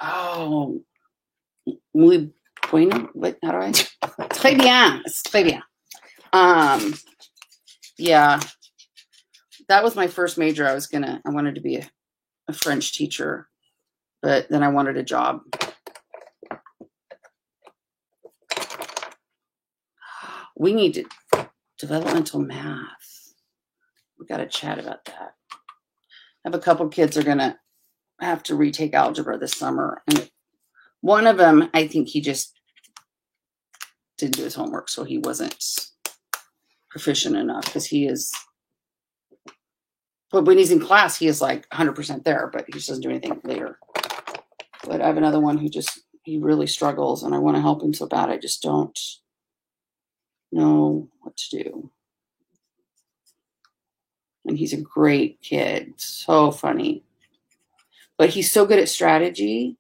Oh. Muy bueno. What? How do I? Très bien. Très bien. Yeah, that was my first major. I wanted to be a French teacher, but then I wanted a job. We need developmental math. We got to chat about that. I have a couple kids are going to have to retake algebra this summer. And one of them, I think he just didn't do his homework, so he wasn't proficient enough because but when he's in class, he is like 100% there, but he just doesn't do anything later. But I have another one who he really struggles and I want to help him so bad. I just don't know what to do. And he's a great kid. So funny. But he's so good at strategy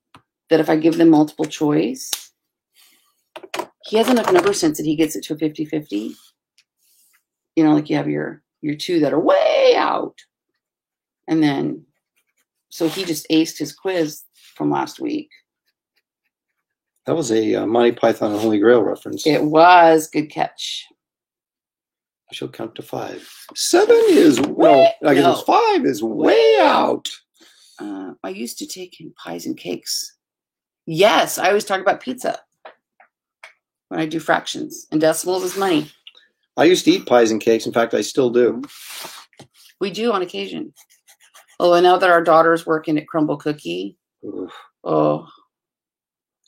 that if I give them multiple choice, he has enough number sense that he gets it to a 50-50. You know, like you have your two that are way out. And then, so he just aced his quiz from last week. That was a Monty Python and Holy Grail reference. It was. Good catch. I shall count to 5. 7 is way. I guess no. it's 5 is way out. I used to take in pies and cakes. Yes, I always talk about pizza when I do fractions, and decimals is money. I used to eat pies and cakes. In fact, I still do. We do on occasion. Oh, and now that our daughter's working at Crumble Cookie, Oof. oh,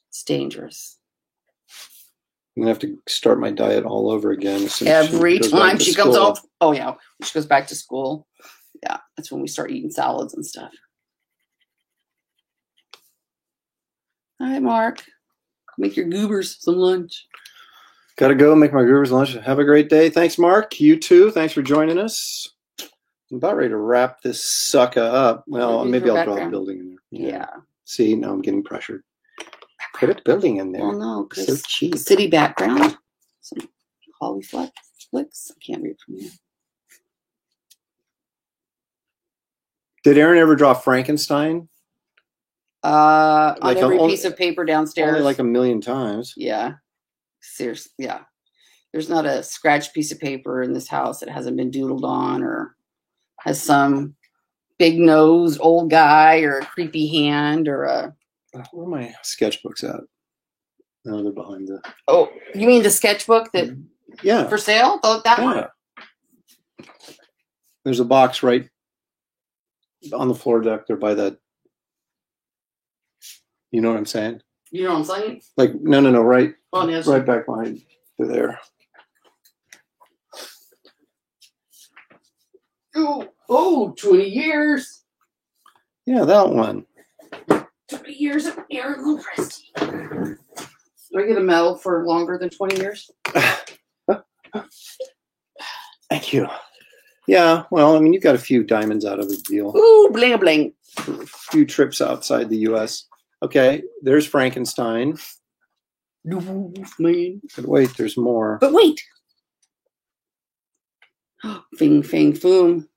it's dangerous. I'm gonna have to start my diet all over again. As soon as Every goes back time to she comes school. home. Oh yeah, when she goes back to school. Yeah, that's when we start eating salads and stuff. Hi, Mark. Make your goobers some lunch. Gotta go make my goobers lunch. Have a great day. Thanks, Mark. You too. Thanks for joining us. I'm about ready to wrap this sucker up. Well, Maybe maybe for I'll draw a background. building in there. Yeah. See, now I'm getting pressured. Put a building in there. Well, no, So because cheap. city background. Some Holly flicks. I can't read from here. Did Aaron ever draw Frankenstein? On Like every only- piece of paper downstairs. Only like a million times. Yeah. Seriously. Yeah. There's not a scratched piece of paper in this house that hasn't been doodled on or has some big nosed old guy or a creepy hand or a. Where are my sketchbooks at? No, they're behind the. Oh, you mean the sketchbook that Yeah. for sale? Oh, that one. Yeah. There's a box right on the floor deck there by that. You know what I'm saying? You know what I'm saying? Like no, right, On the other right side. back behind there. Oh, 20 years. Yeah, that one. 20 years of Aaron Lopresti. Do I get a medal for longer than 20 years? Thank you. Yeah, well, I mean, you got a few diamonds out of the deal. Ooh, bling bling. A few trips outside the U.S. Okay, there's Frankenstein. Man. But wait, there's more. But wait. Fing, fing, foom.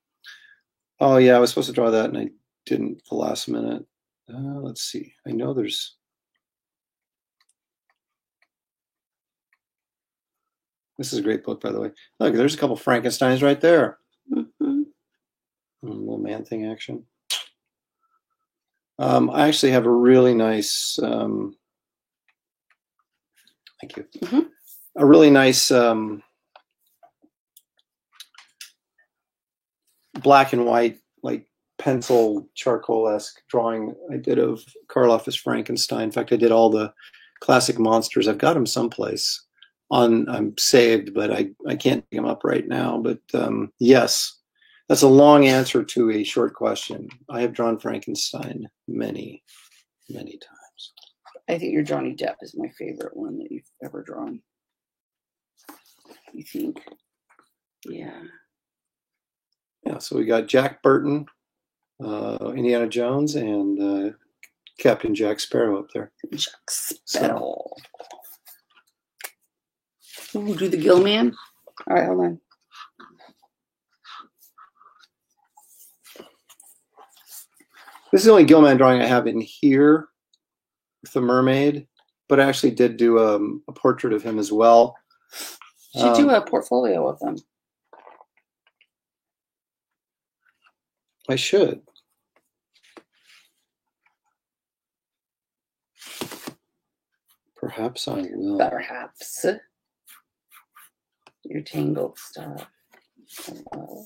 Oh yeah, I was supposed to draw that and I didn't at the last minute. Let's see. I know there's. This is a great book, by the way. Look, there's a couple Frankensteins right there. Mm-hmm. Little man thing action. I actually have a really nice. Thank you. Mm-hmm. A really nice black and white, like pencil charcoal-esque drawing I did of Karloff as Frankenstein. In fact, I did all the classic monsters. I've got them someplace on. I'm saved, but I can't pick them up right now. But yes, that's a long answer to a short question. I have drawn Frankenstein many, many times. I think your Johnny Depp is my favorite one that you've ever drawn. You think? Yeah. Yeah, so we got Jack Burton, Indiana Jones, and Captain Jack Sparrow up there. Jack Sparrow. Ooh, do the Gill Man? All right, hold on. This is the only Gilman drawing I have in here with the mermaid, but I actually did do a portrait of him as well. You should do a portfolio of them. I should. Perhaps I will. Perhaps. Your tangled stuff. Hello.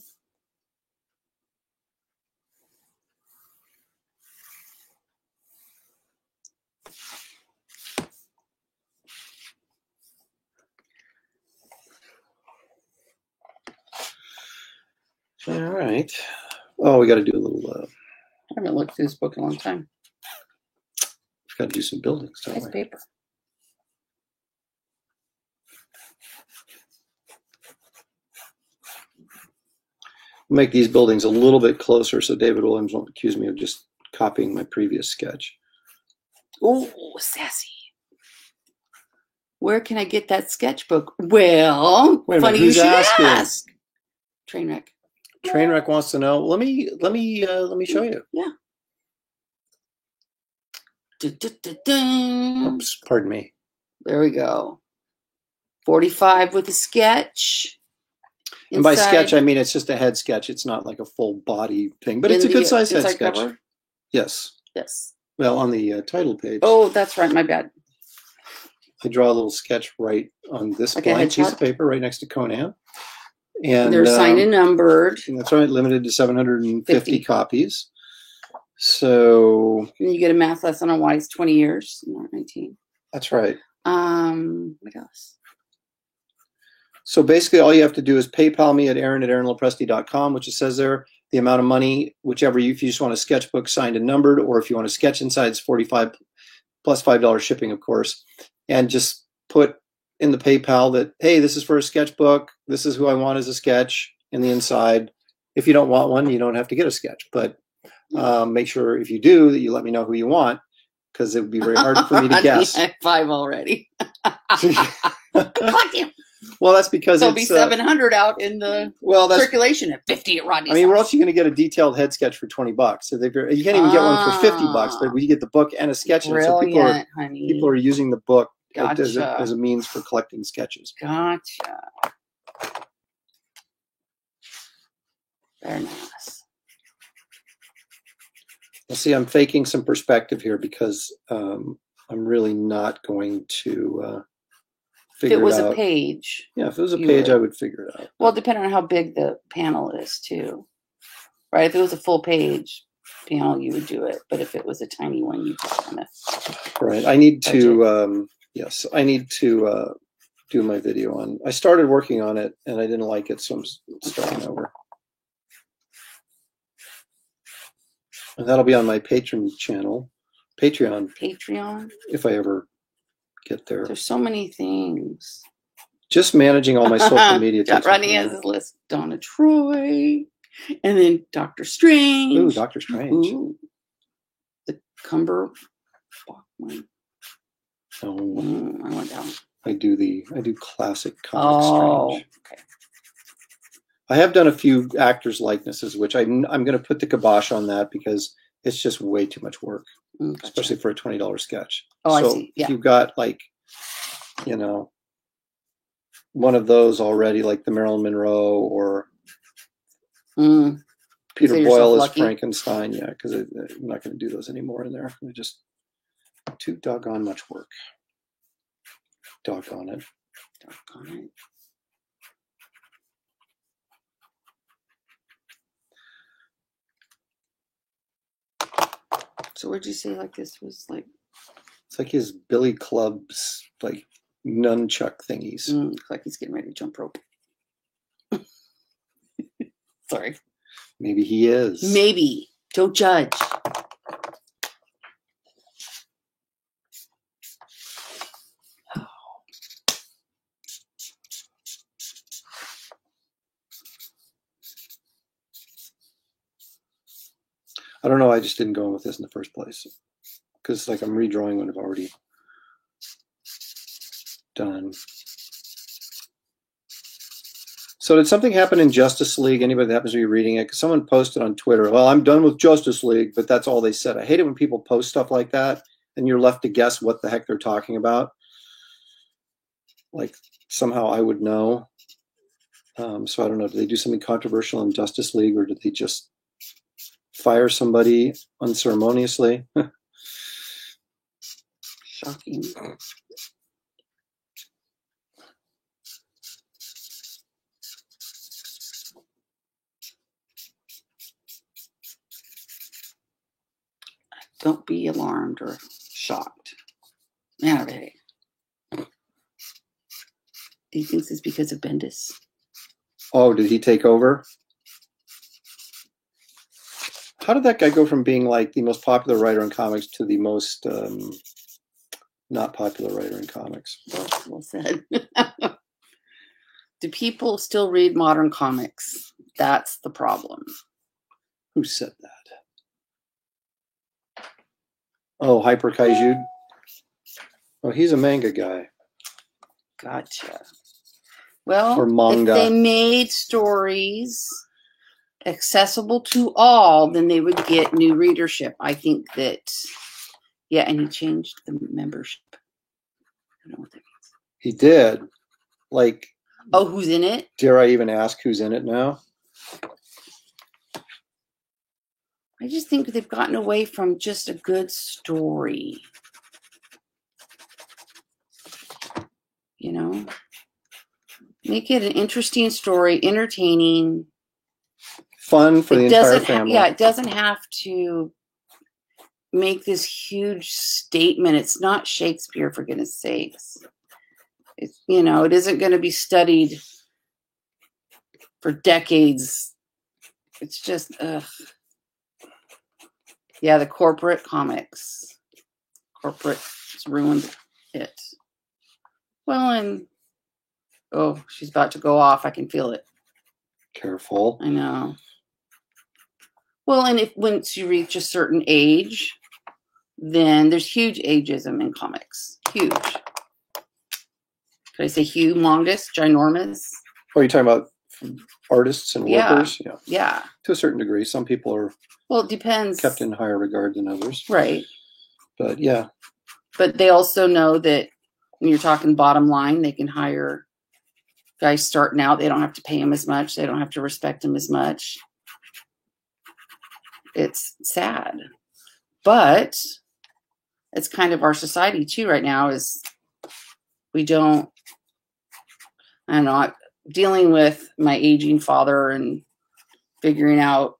All right. Oh, we got to do a little. I haven't looked through this book in a long time. We've got to do some buildings, don't Nice we? paper. Make these buildings a little bit closer so David Williams won't accuse me of just copying my previous sketch. Oh, sassy. Where can I get that sketchbook? Well, Wait a minute, funny you who's should asking? ask. Trainwreck. Trainwreck wants to know. Let me show you. Yeah. Dun. Oops, pardon me. There we go. 45 with a sketch. And by Inside- sketch, I mean it's just a head sketch. It's not like a full body thing, but it's a in good the size head inside sketch. cover? Yes. Yes. Well, on the title page. Oh, that's right. My bad. I draw a little sketch right on this Like a blank piece headshot? of paper right next to Conan. And They're signed and numbered. that's right, limited to 750 50. copies. So And you get a math lesson on why it's 20 years, not 19. that's right. What else? So basically all you have to do is PayPal me at aaron@aaronlopresti.com, which it says there, the amount of money, whichever if you just want a sketchbook signed and numbered, or if you want a sketch inside, it's $45 plus $5 shipping, of course. And just put in the PayPal that, hey, this is for a sketchbook. This is who I want as a sketch in the inside. If you don't want one, you don't have to get a sketch. But make sure if you do that you let me know who you want, because it would be very hard for me to guess. I have 5 already. Collect him. Well, that's because So it'll be it's 700 out in the that's. circulation at 50 at Rodney's. I mean, where house. else are you going to get a detailed head sketch for $20? So you can't even get one for $50, but we get the book and a sketch. In it. So Brilliant, honey. people are using the book Gotcha. as a means for collecting sketches. Gotcha. Very nice. Well, see, I'm faking some perspective here because I'm really not going to If figure it was it out. a page. Yeah, if it was a you page, would. I would figure it out. Well, depending on how big the panel is, too. Right? If it was a full page panel, you would do it. But if it was a tiny one, you just kind of. Right. I need to, yes, I need to do my video on. I started working on it and I didn't like it, so I'm starting over. And that'll be on my Patreon channel, Patreon. if I ever get there. There's so many things. Just managing all my social media. takes me Rodney has forever. his list. Donna Troy. And then Doctor Strange. Ooh, Doctor Strange. Ooh. The Cumber one. No, I went down. I do classic comic Oh, Strange. okay. I have done a few actors' likenesses, which I'm going to put the kibosh on that because it's just way too much work, Gotcha. especially for a $20 sketch. Oh, so I see. Yeah. if you've got one of those already, like the Marilyn Monroe or Mm. Peter Consider Boyle yourself as lucky. Frankenstein, yeah, because I'm not going to do those anymore in there. They're just too doggone much work. Doggone it. Doggone it. So where'd you say like this was like It's like his Billy Club's like nunchuck thingies. looks like he's getting ready to jump rope. Sorry. Maybe he is. Maybe. Don't judge. I don't know. I just didn't go in with this in the first place because like I'm redrawing what I've already done. So did something happen in Justice League? Anybody that happens to be reading it? Because someone posted on Twitter, well, I'm done with Justice League, but that's all they said. I hate it when people post stuff like that and you're left to guess what the heck they're talking about. Like somehow I would know. So I don't know. Did they do something controversial in Justice League or did they just fire somebody unceremoniously? Shocking. Don't be alarmed or shocked. Now, hey. Do you think this is because of Bendis? Oh, did he take over? How did that guy go from being like the most popular writer in comics to the most not popular writer in comics? Well said. Do people still read modern comics? That's the problem. Who said that? Oh, Hyper Kaiju. Oh, he's a manga guy. Gotcha. Well, Or manga. if they made stories accessible to all, then they would get new readership. I think that, yeah, and he changed the membership. I don't know what that means. He did. Like, Oh, who's in it? dare I even ask who's in it now? I just think they've gotten away from just a good story. You know? Make it an interesting story, entertaining. Fun for the entire family. Yeah, it doesn't have to make this huge statement. It's not Shakespeare, for goodness sakes. It's, you know, it isn't going to be studied for decades. It's just, ugh. Yeah, the corporate comics. Corporate's ruined it. Well, and, oh, she's about to go off. I can feel it. Careful. I know. Well, and if once you reach a certain age, then there's huge ageism in comics. Huge. Could I say humongous, ginormous? Oh, you're talking about artists and workers? Yeah. Yeah. To a certain degree. Some people are Well, it depends. kept in higher regard than others. Right. But yeah. But they also know that when you're talking bottom line, they can hire guys starting out. They don't have to pay them as much. They don't have to respect them as much. It's sad. But it's kind of our society too right now is we don't, I don't know, dealing with my aging father and figuring out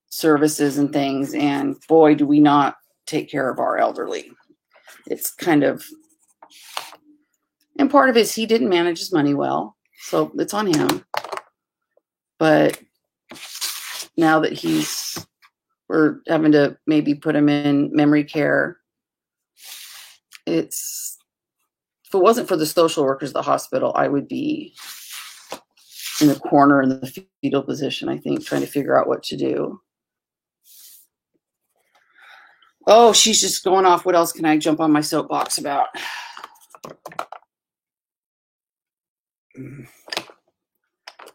services and things. And boy, do we not take care of our elderly. It's kind of, and part of it is he didn't manage his money well. So it's on him. But now that we're having to maybe put him in memory care, if it wasn't for the social workers at the hospital, I would be in the corner in the fetal position, I think, trying to figure out what to do. Oh, she's just going off. What else can I jump on my soapbox about?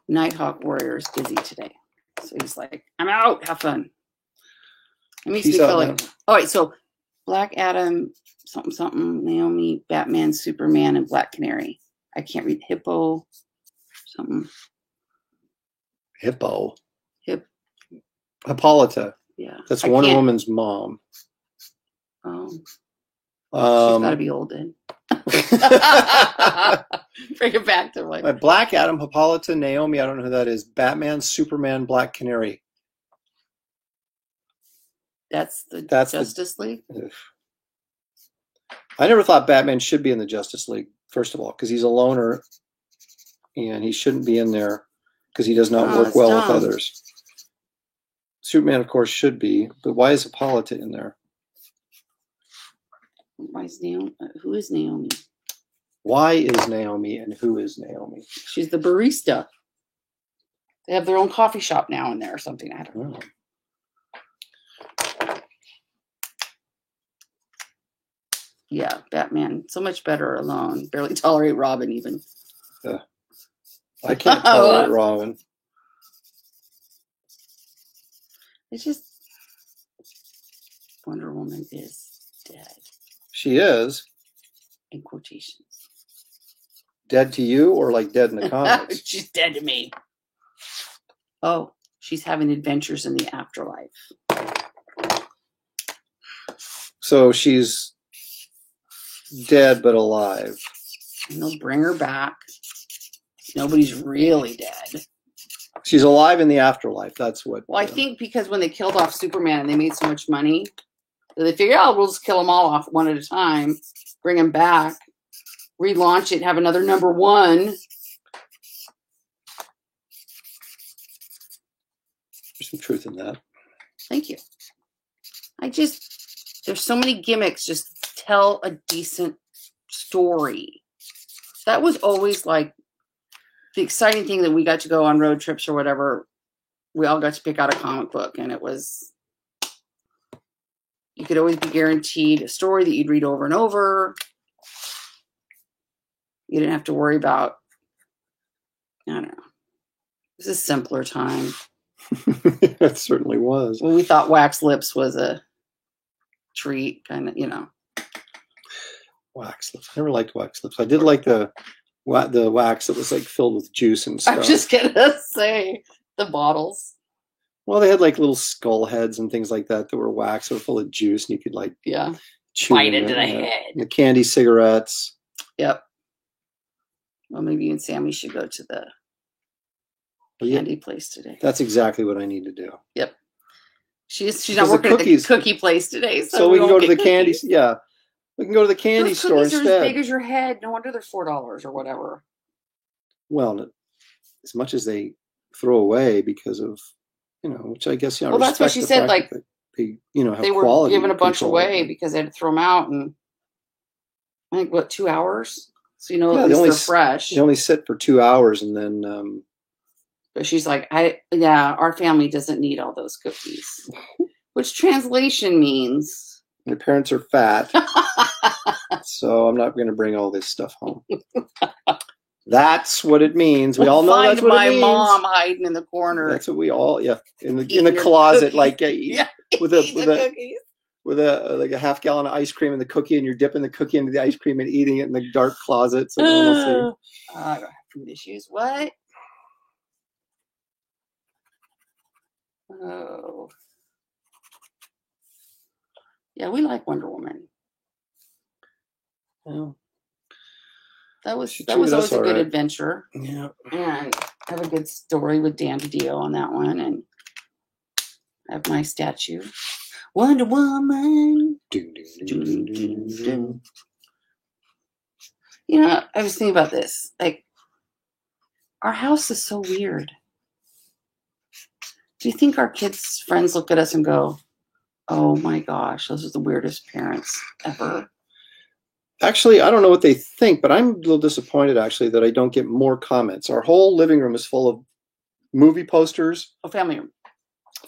Nighthawk Warrior is busy today. So he's like, I'm out. Have fun. It makes me feel like, all right, so Black Adam, something, something, Naomi, Batman, Superman, and Black Canary. I can't read Hippo, something. Hippolyta. Yeah. That's Wonder Woman's mom. Oh. She's got to be old then. Bring it back to what? Black Adam, Hippolyta, Naomi, I don't know who that is. Batman, Superman, Black Canary. That's the Justice League? I never thought Batman should be in the Justice League, first of all, because he's a loner and he shouldn't be in there because he does not work well with others. Superman, of course, should be, but why is Hippolyta in there? Why is Naomi? Who is Naomi? Why is Naomi and who is Naomi? She's the barista. They have their own coffee shop now in there or something. I don't know. Yeah, Batman. So much better alone. Barely tolerate Robin even. I can't tolerate Robin. It's just Wonder Woman is dead. She is. In quotations. Dead to you or like dead in the comics? She's dead to me. Oh, she's having adventures in the afterlife. So she's dead but alive. And they'll bring her back. Nobody's really dead. She's alive in the afterlife. That's what. Well, I think because when they killed off Superman and they made so much money, they figured, oh, we'll just kill them all off one at a time, bring them back, relaunch it, have another #1. There's some truth in that. Thank you. There's so many gimmicks. Just tell a decent story. That was always like the exciting thing that we got to go on road trips or whatever. We all got to pick out a comic book, and it was, you could always be guaranteed a story that you'd read over and over. You didn't have to worry about, I don't know. It was a simpler time. It certainly was. When we thought wax lips was a treat, kind of, Wax lips. I never liked wax lips. I did like the wax that was like filled with juice and stuff. I'm just gonna say the bottles. Well, they had like little skull heads and things like that were wax, that were full of juice, and you could like chew Bite them into the in. head. The candy cigarettes. Yep. Well, maybe you and Sammy should go to the Yeah, candy place today. that's exactly what I need to do. Yep. She's Because not the working at the cookies- cookie place today, So we can won't go to the get candy. cookies. Yeah, we can go to the candy Those store cookies are as instead. big as your head. No wonder they're $4 or whatever. Well, as much as they throw away because of, which I guess, Well, that's what respect she the said, fact like, that they, have They were quality giving a bunch control. away because they had to throw them out in, I think, 2 hours? So, Yeah, at they least only they're s- fresh. They only sit for 2 hours, and then But she's like, our family doesn't need all those cookies. Which translation means, my parents are fat, so I'm not going to bring all this stuff home. That's what it means. We all know find that's what my it means. mom hiding in the corner. That's what we all, in Eating the your closet, cookies. like Yeah, with eating the a cookies. with like a half gallon of ice cream and the cookie, and you're dipping the cookie into the ice cream and eating it in the dark closet. So no one will see. I don't have food issues. What? Oh. Yeah, we like Wonder Woman. Yeah. That was She always treated us a good alright. adventure. Yeah. And I have a good story with Dan DiDio on that one. And I have my statue. Wonder Woman. Ding, ding, ding, ding, ding, ding. I was thinking about this. Like, our house is so weird. Do you think our kids' friends look at us and go, oh my gosh, those are the weirdest parents ever? Actually, I don't know what they think, but I'm a little disappointed actually that I don't get more comments. Our whole living room is full of movie posters. Oh, family room.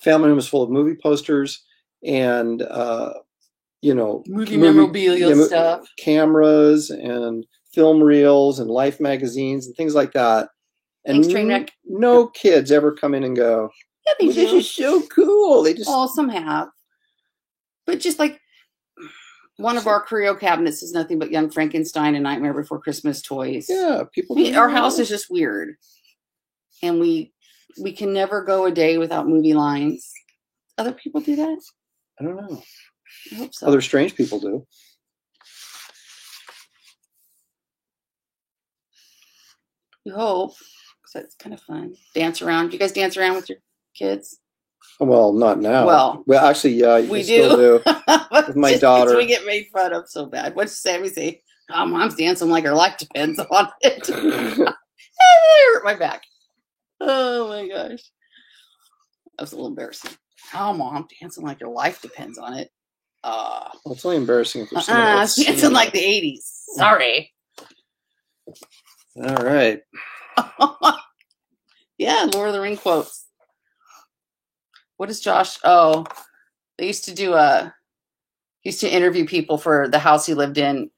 Family room is full of movie posters and Movie memorabilia mo- stuff. cameras and film reels and Life magazines and things like that. And Thanks, Trainwreck. no kids ever come in and go, Yeah, they "Well, this do. is so cool." They just Oh, some have. But just like one of our curio cabinets is nothing but Young Frankenstein and Nightmare Before Christmas toys. yeah, people. Our house is just weird. And we can never go a day without movie lines. Other people do that? I don't know. I hope so. Other strange people do. We hope. Because that's kind of fun. Dance around. Do you guys dance around with your kids? Well, not now. Well, actually, yeah, we still do. With my daughter. We get made fun of so bad. What's Sammy say? Oh, mom's dancing like her life depends on it. It hurt my back. Oh my gosh. That was a little embarrassing. Oh, mom, dancing like your life depends on it. Well, it's only embarrassing if there's someone else Dancing seeing like it. the 80s. Sorry. All right. Yeah, Lord of the Ring quotes. What is Josh? Oh, they used to interview people for the house he lived in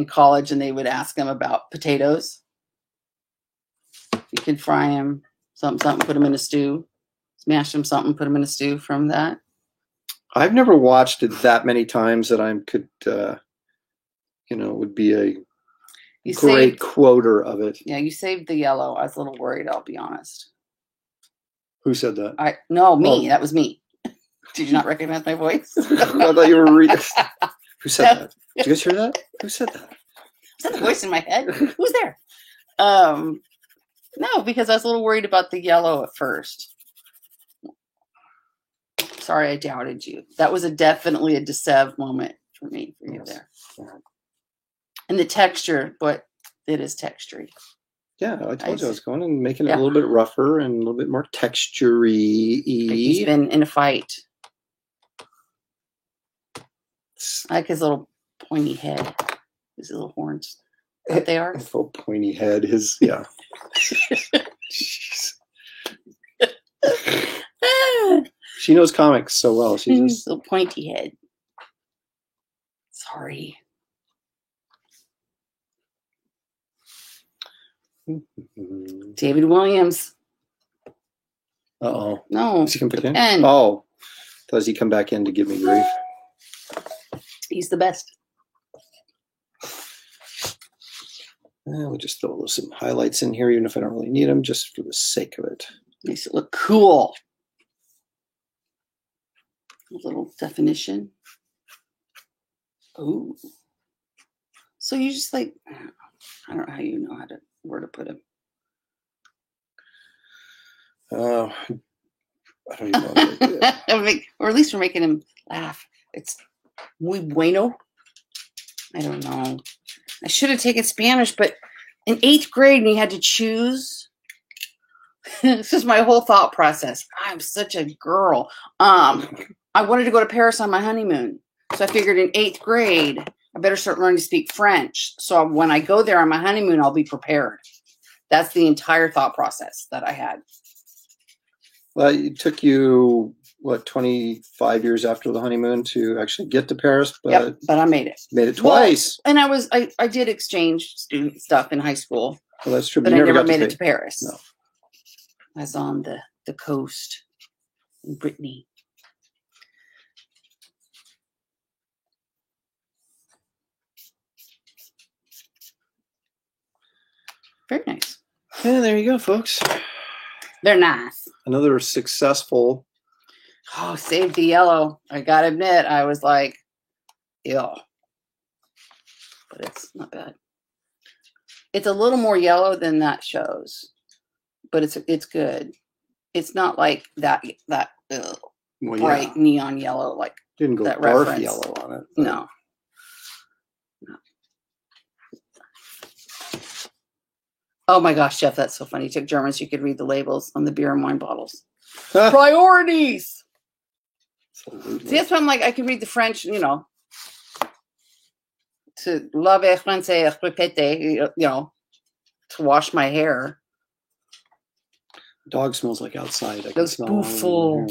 college, and they would ask him about potatoes. You could fry them, something, put them in a stew, smash them, something, put them in a stew from that. I've never watched it that many times that I could, would be a You great saved, quoter of it. yeah, you saved the yellow. I was a little worried, I'll be honest. Who said that? Me. Oh. That was me. Did you not recognize my voice? I thought you were reading. Who said that? Did you guys hear that? Who said that? Is that the voice in my head? Who's there? No, because I was a little worried about the yellow at first. Sorry, I doubted you. That was definitely a Desev moment for me, for you there. And the texture, but it is textury. Yeah, I told you I I was going and making it Yeah. a little bit rougher and a little bit more texture-y. Like he's been in a fight. I like his little pointy head. His little horns. What they are. His little pointy head. His, yeah. Jeez. She knows comics so well. She His just little pointy head. Sorry. David Williams. Uh-oh. No. Does he come back in? pen. Oh. Does he come back in to give me grief? He's the best. We'll just throw some highlights in here, even if I don't really need them, just for the sake of it. Makes it look cool. A little definition. Ooh. So you just like, I don't know how you know where to put him. I don't even know. Or at least we're making him laugh. It's muy bueno. I don't know. I should have taken Spanish, but in 8th grade, we had to choose. This is my whole thought process. I'm such a girl. I wanted to go to Paris on my honeymoon. So I figured in 8th grade, I better start learning to speak French. So when I go there on my honeymoon, I'll be prepared. That's the entire thought process that I had. Well, it took you, 25 years after the honeymoon to actually get to Paris? But yep, but I made it. Made it twice. Well, and I did exchange student stuff in high school. Well, that's true. But I never made it to Paris. No. I was on the coast in Brittany. Very nice. Yeah, there you go, folks. They're nice. Another successful. Oh, saved the yellow. I gotta admit, I was like, ew. But it's not bad. It's a little more yellow than that shows, but it's good. It's not like that bright neon yellow like didn't go that dark reference. yellow on it. No. Oh my gosh, Jeff, that's so funny. You took German so you could read the labels on the beer and wine bottles. Priorities. Absolutely. See, that's why I'm like, I can read the French, to laver français, répéter, to wash my hair. Dog smells like outside. I can Those smell Buffel.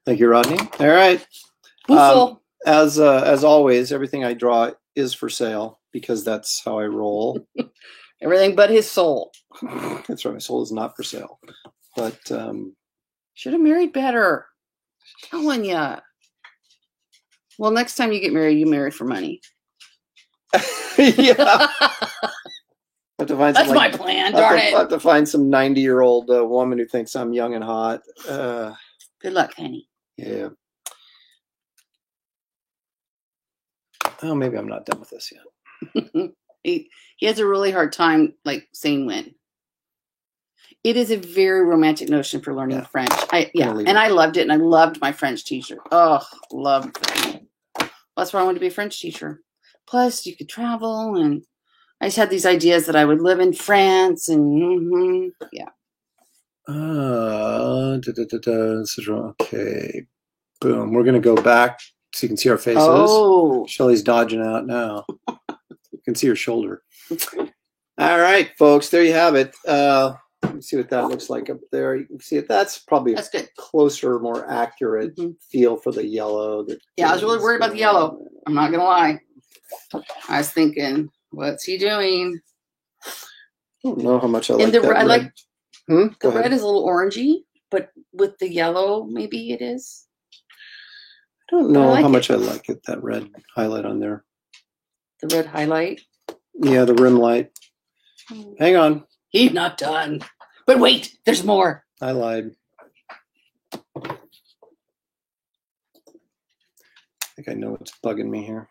Thank you, Rodney. All right. Buffel. As always, everything I draw is for sale because that's how I roll. Everything but his soul. That's right. My soul is not for sale. But should have married better. I'm telling ya. Well, next time you get married, you marry for money. yeah. Have to find That's my plan, darn it. I have to find some 90-year-old woman who thinks I'm young and hot. Good luck, honey. Yeah. Oh, maybe I'm not done with this yet. he has a really hard time, saying when. It is a very romantic notion for learning French. And I loved it, and I loved my French teacher. Oh, loved it. That's why I wanted to be a French teacher. Plus, you could travel, and I just had these ideas that I would live in France, and yeah. Okay. Boom. We're going to go back so you can see our faces. Oh. Shelly's dodging out now. You can see her shoulder. All right, folks. There you have it. Let me see what that looks like up there. You can see it. That's probably That's good. Closer, more accurate feel for the yellow. Yeah, I was really worried about the yellow. I'm not going to lie. I was thinking, what's he doing? I don't know how much I like and the that red. The red is a little orangey, but with the yellow, maybe it is. I don't know how much I like it, that red highlight on there. The red highlight? Yeah, the rim light. Hang on. He's not done. But wait, there's more. I lied. I think I know what's bugging me here.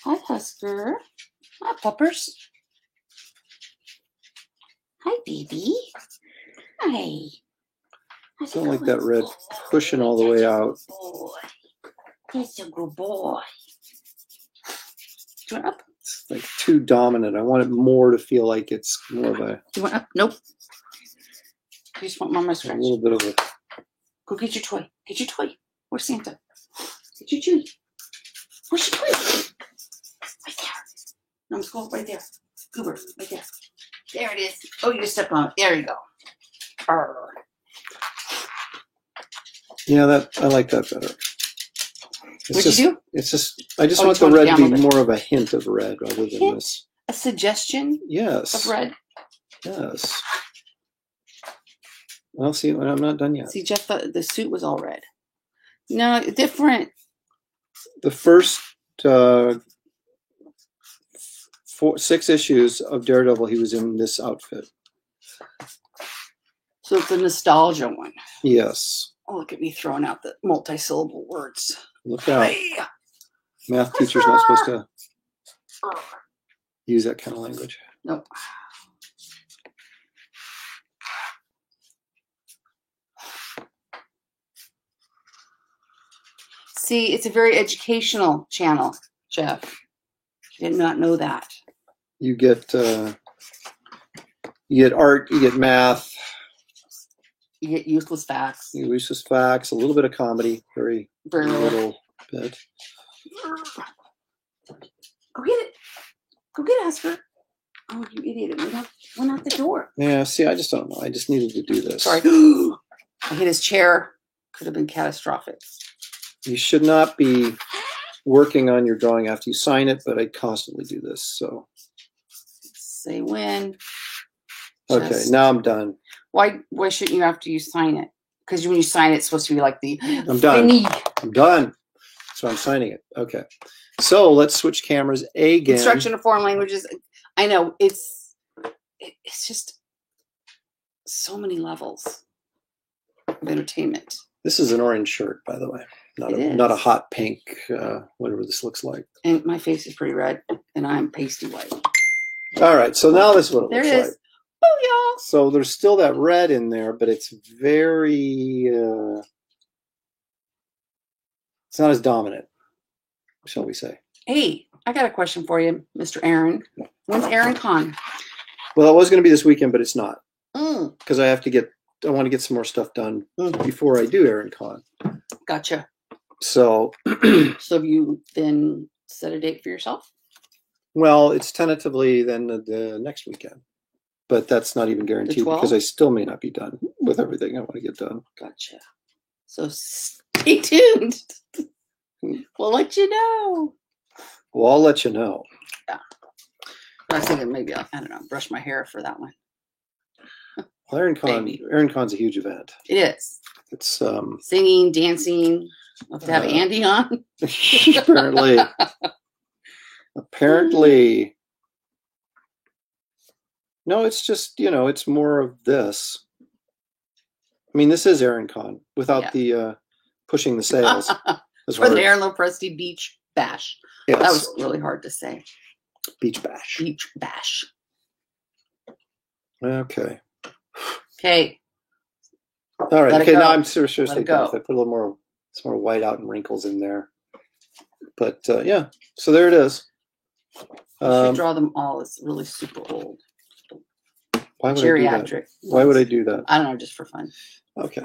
Hi, Husker. Hi, puppers. Hi, baby. Hi. I don't like that red pushing all the way out. He's a good boy. Do you want up? It's like too dominant. I want it more to feel like it's more of a... Do you want up? Nope. You just want Mama stretch. A little bit of a... Go get your toy. Get your toy. Where's Santa? Get your Chewy. Where's your toy? Right there. Number school, right there. Goober, right there. There it is. Oh, you just stepped on it. There you go. Arr. Yeah, that I like that better. What'd you do? It's just I just Oh, want you the want to red to be download it. more of a hint of red rather than Hint? this. A suggestion Yes. of red. Yes. Well, see, I'm not done yet. See, Jeff thought the suit was all red. No, different. The first 6 issues of Daredevil, he was in this outfit. So it's a nostalgia one. Yes. Oh, look at me throwing out the multi-syllable words. Look out. Hey. Math teacher's not supposed to use that kind of language. Nope. See, it's a very educational channel, Jeff. I did not know that. You get art, you get math, You get useless facts. you use just facts, a little bit of comedy, very Very little bit. Go get it. Go get it, Oscar. Oh, you idiot. It went out the door. Yeah, see, I just don't know. I just needed to do this. Sorry. I hit his chair. Could have been catastrophic. You should not be working on your drawing after you sign it, but I constantly do this. So Say when. okay, Just- now I'm done. Why shouldn't you after you sign it? Because when you sign it, it's supposed to be like the I'm done. finish. I'm done. So I'm signing it. Okay. So let's switch cameras again. Instruction of foreign languages. I know it's just so many levels of entertainment. This is an orange shirt, by the way. Not It not a is. hot pink, whatever this looks like. And my face is pretty red, and I'm pasty white. All right. So now this is what it There looks it is. like. Oh, So there's still that red in there, but it's very, it's not as dominant, shall we say. y'all. Hey, I got a question for you, Mr. Aaron. When's Aaron Con? Well, it was going to be this weekend, but it's not Mm, because I want to get some more stuff done before I do Aaron Con. gotcha. So, So have you then set a date for yourself? well, it's tentatively then the next weekend, but that's not even guaranteed because 12th? I still may not be done with everything I want to get done. Gotcha. So stay tuned. We'll let you know. Well, I'll let you know. I was thinking maybe I don't know, brush my hair for that one. Well, Maybe. Aaron Con's a huge event. It is It's singing, dancing. We'll have to have Andy on. apparently no, it's just, it's more of this. I mean, this is Aaron Con without the pushing the sales. As For hard. the Aaron Lopresti Beach Bash. Yes. That was really hard to say. Beach Bash. Beach Bash. Okay. Okay. All right. Let it Okay. go. Now I'm seriously Let it done. go. If I put a little more, some more white out and wrinkles in there. But yeah, so there it is. You should draw them all. It's really super old. Why would I do that? Geriatric. Why would I do that? I don't know, just for fun. Okay.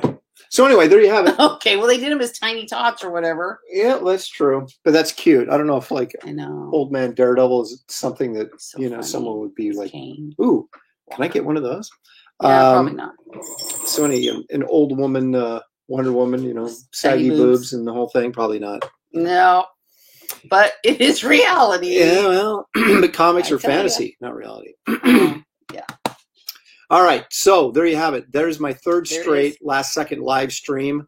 So anyway, there you have it. Okay, well, they did them as tiny tots or whatever. Yeah, that's true. But that's cute. I don't know if like I know. Old Man Daredevil is something that So you know funny. someone would be It's like, Kane. "Ooh, can I get one of those?" Yeah, probably not. So an old woman, Wonder Woman, saggy boobs. boobs and the whole thing. Probably not. No, but it is reality. Yeah, well, the comics I are tell ya. fantasy, not reality. Yeah. All right, so there you have it. There's my third There it straight is. last second live stream,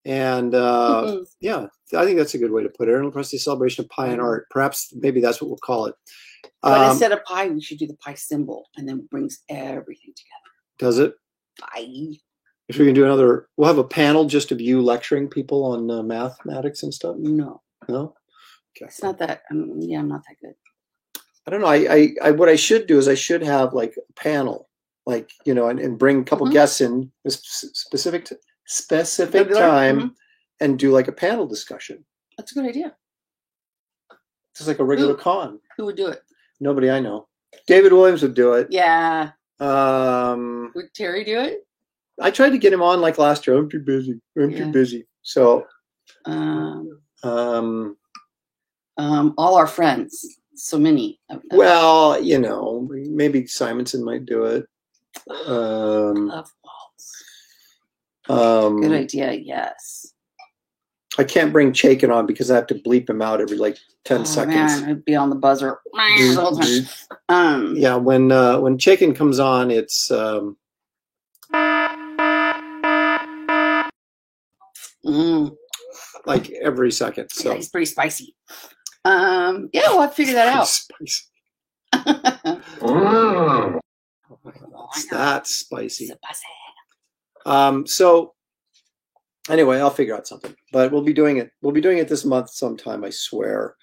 and Mhm. yeah, I think that's a good way to put it. Aaron Lopresti Celebration of Pie and Art. Perhaps maybe that's what we'll call it. But instead of pie, we should do the pie symbol, and then it brings everything together. Does it? Pie. If we can do another, we'll have a panel just of you lecturing people on mathematics and stuff. No, No, okay. it's not that. Yeah, I'm not that good. I don't know. I what I should do is I should have like a panel, like and bring a couple Mhm. guests in a specific Regular? time, Mhm. and do like a panel discussion. That's a good idea. Just like a regular Ooh. con. Who would do it? Nobody I know. David Williams would do it. Yeah. Um, Would Terry do it? I tried to get him on like last year. I'm too busy. Yeah. So, Um, um, all our friends. So many. of them. well, maybe Simonson might do it. Love Walt. Good idea. Yes. I can't bring Chaikin on because I have to bleep him out every like 10 seconds. Man, I'd be on the buzzer. Yeah, when Chaikin comes on, it's like every second. So yeah, he's pretty spicy. Yeah, we'll have to figure that out. Spicy. It's that spicy. So anyway, I'll figure out something. But we'll be doing it. We'll be doing it this month sometime, I swear.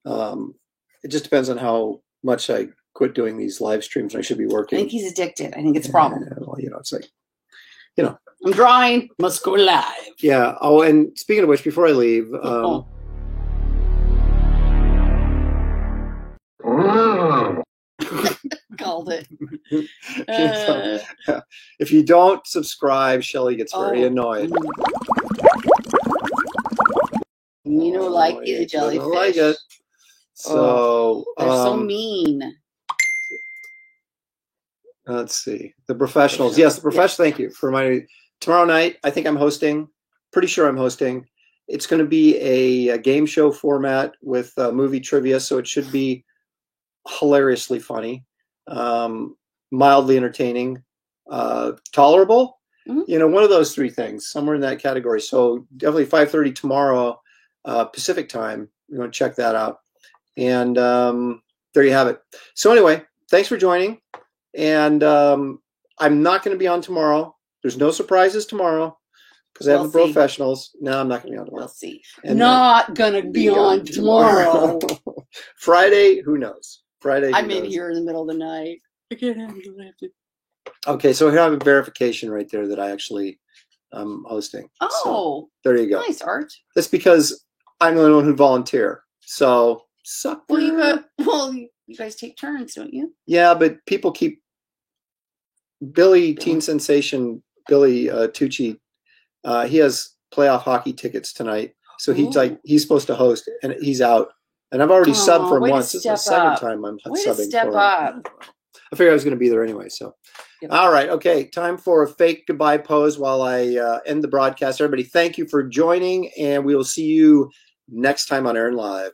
It just depends on how much I quit doing these live streams. I should be working. I think he's addicted. I think it's a problem. Well, it's like, I'm drawing. Must go live. Yeah. Oh, and speaking of which, before I leave, called it. If you don't subscribe, Shelly gets very annoyed. You know, like the jellyfish. I like it. So they're so mean. Let's see. The professionals. Yes, the professionals. Thank you for reminding me. Tomorrow night, I think I'm hosting. Pretty sure I'm hosting. It's going to be a game show format with movie trivia, so it should be hilariously funny, mildly entertaining, tolerable. Mm-hmm. One of those three things, somewhere in that category. So definitely 5:30 tomorrow, Pacific time. You want to check that out. And there you have it. So anyway, thanks for joining. And I'm not going to be on tomorrow. There's no surprises tomorrow because I have the professionals. No, I'm not going to be on tomorrow. We'll see. And not going to be on tomorrow. Friday, who knows? Friday. I'm in here in the middle of the night. I can't handle it. Okay, so here I have a verification right there that I actually am hosting. Oh, so, there you go. Nice, Art. That's because I'm the only one who volunteer. So suck. Well, you guys take turns, don't you? Yeah, but people keep Teen Sensation Billy Tucci. He has playoff hockey tickets tonight, so he's supposed to host, and he's out. And I've already subbed for him once. This is the second time I'm subbing for him. I figured I was going to be there anyway. So, all right, okay, time for a fake goodbye pose while I end the broadcast. Everybody, thank you for joining, and we will see you next time on Aaron Live.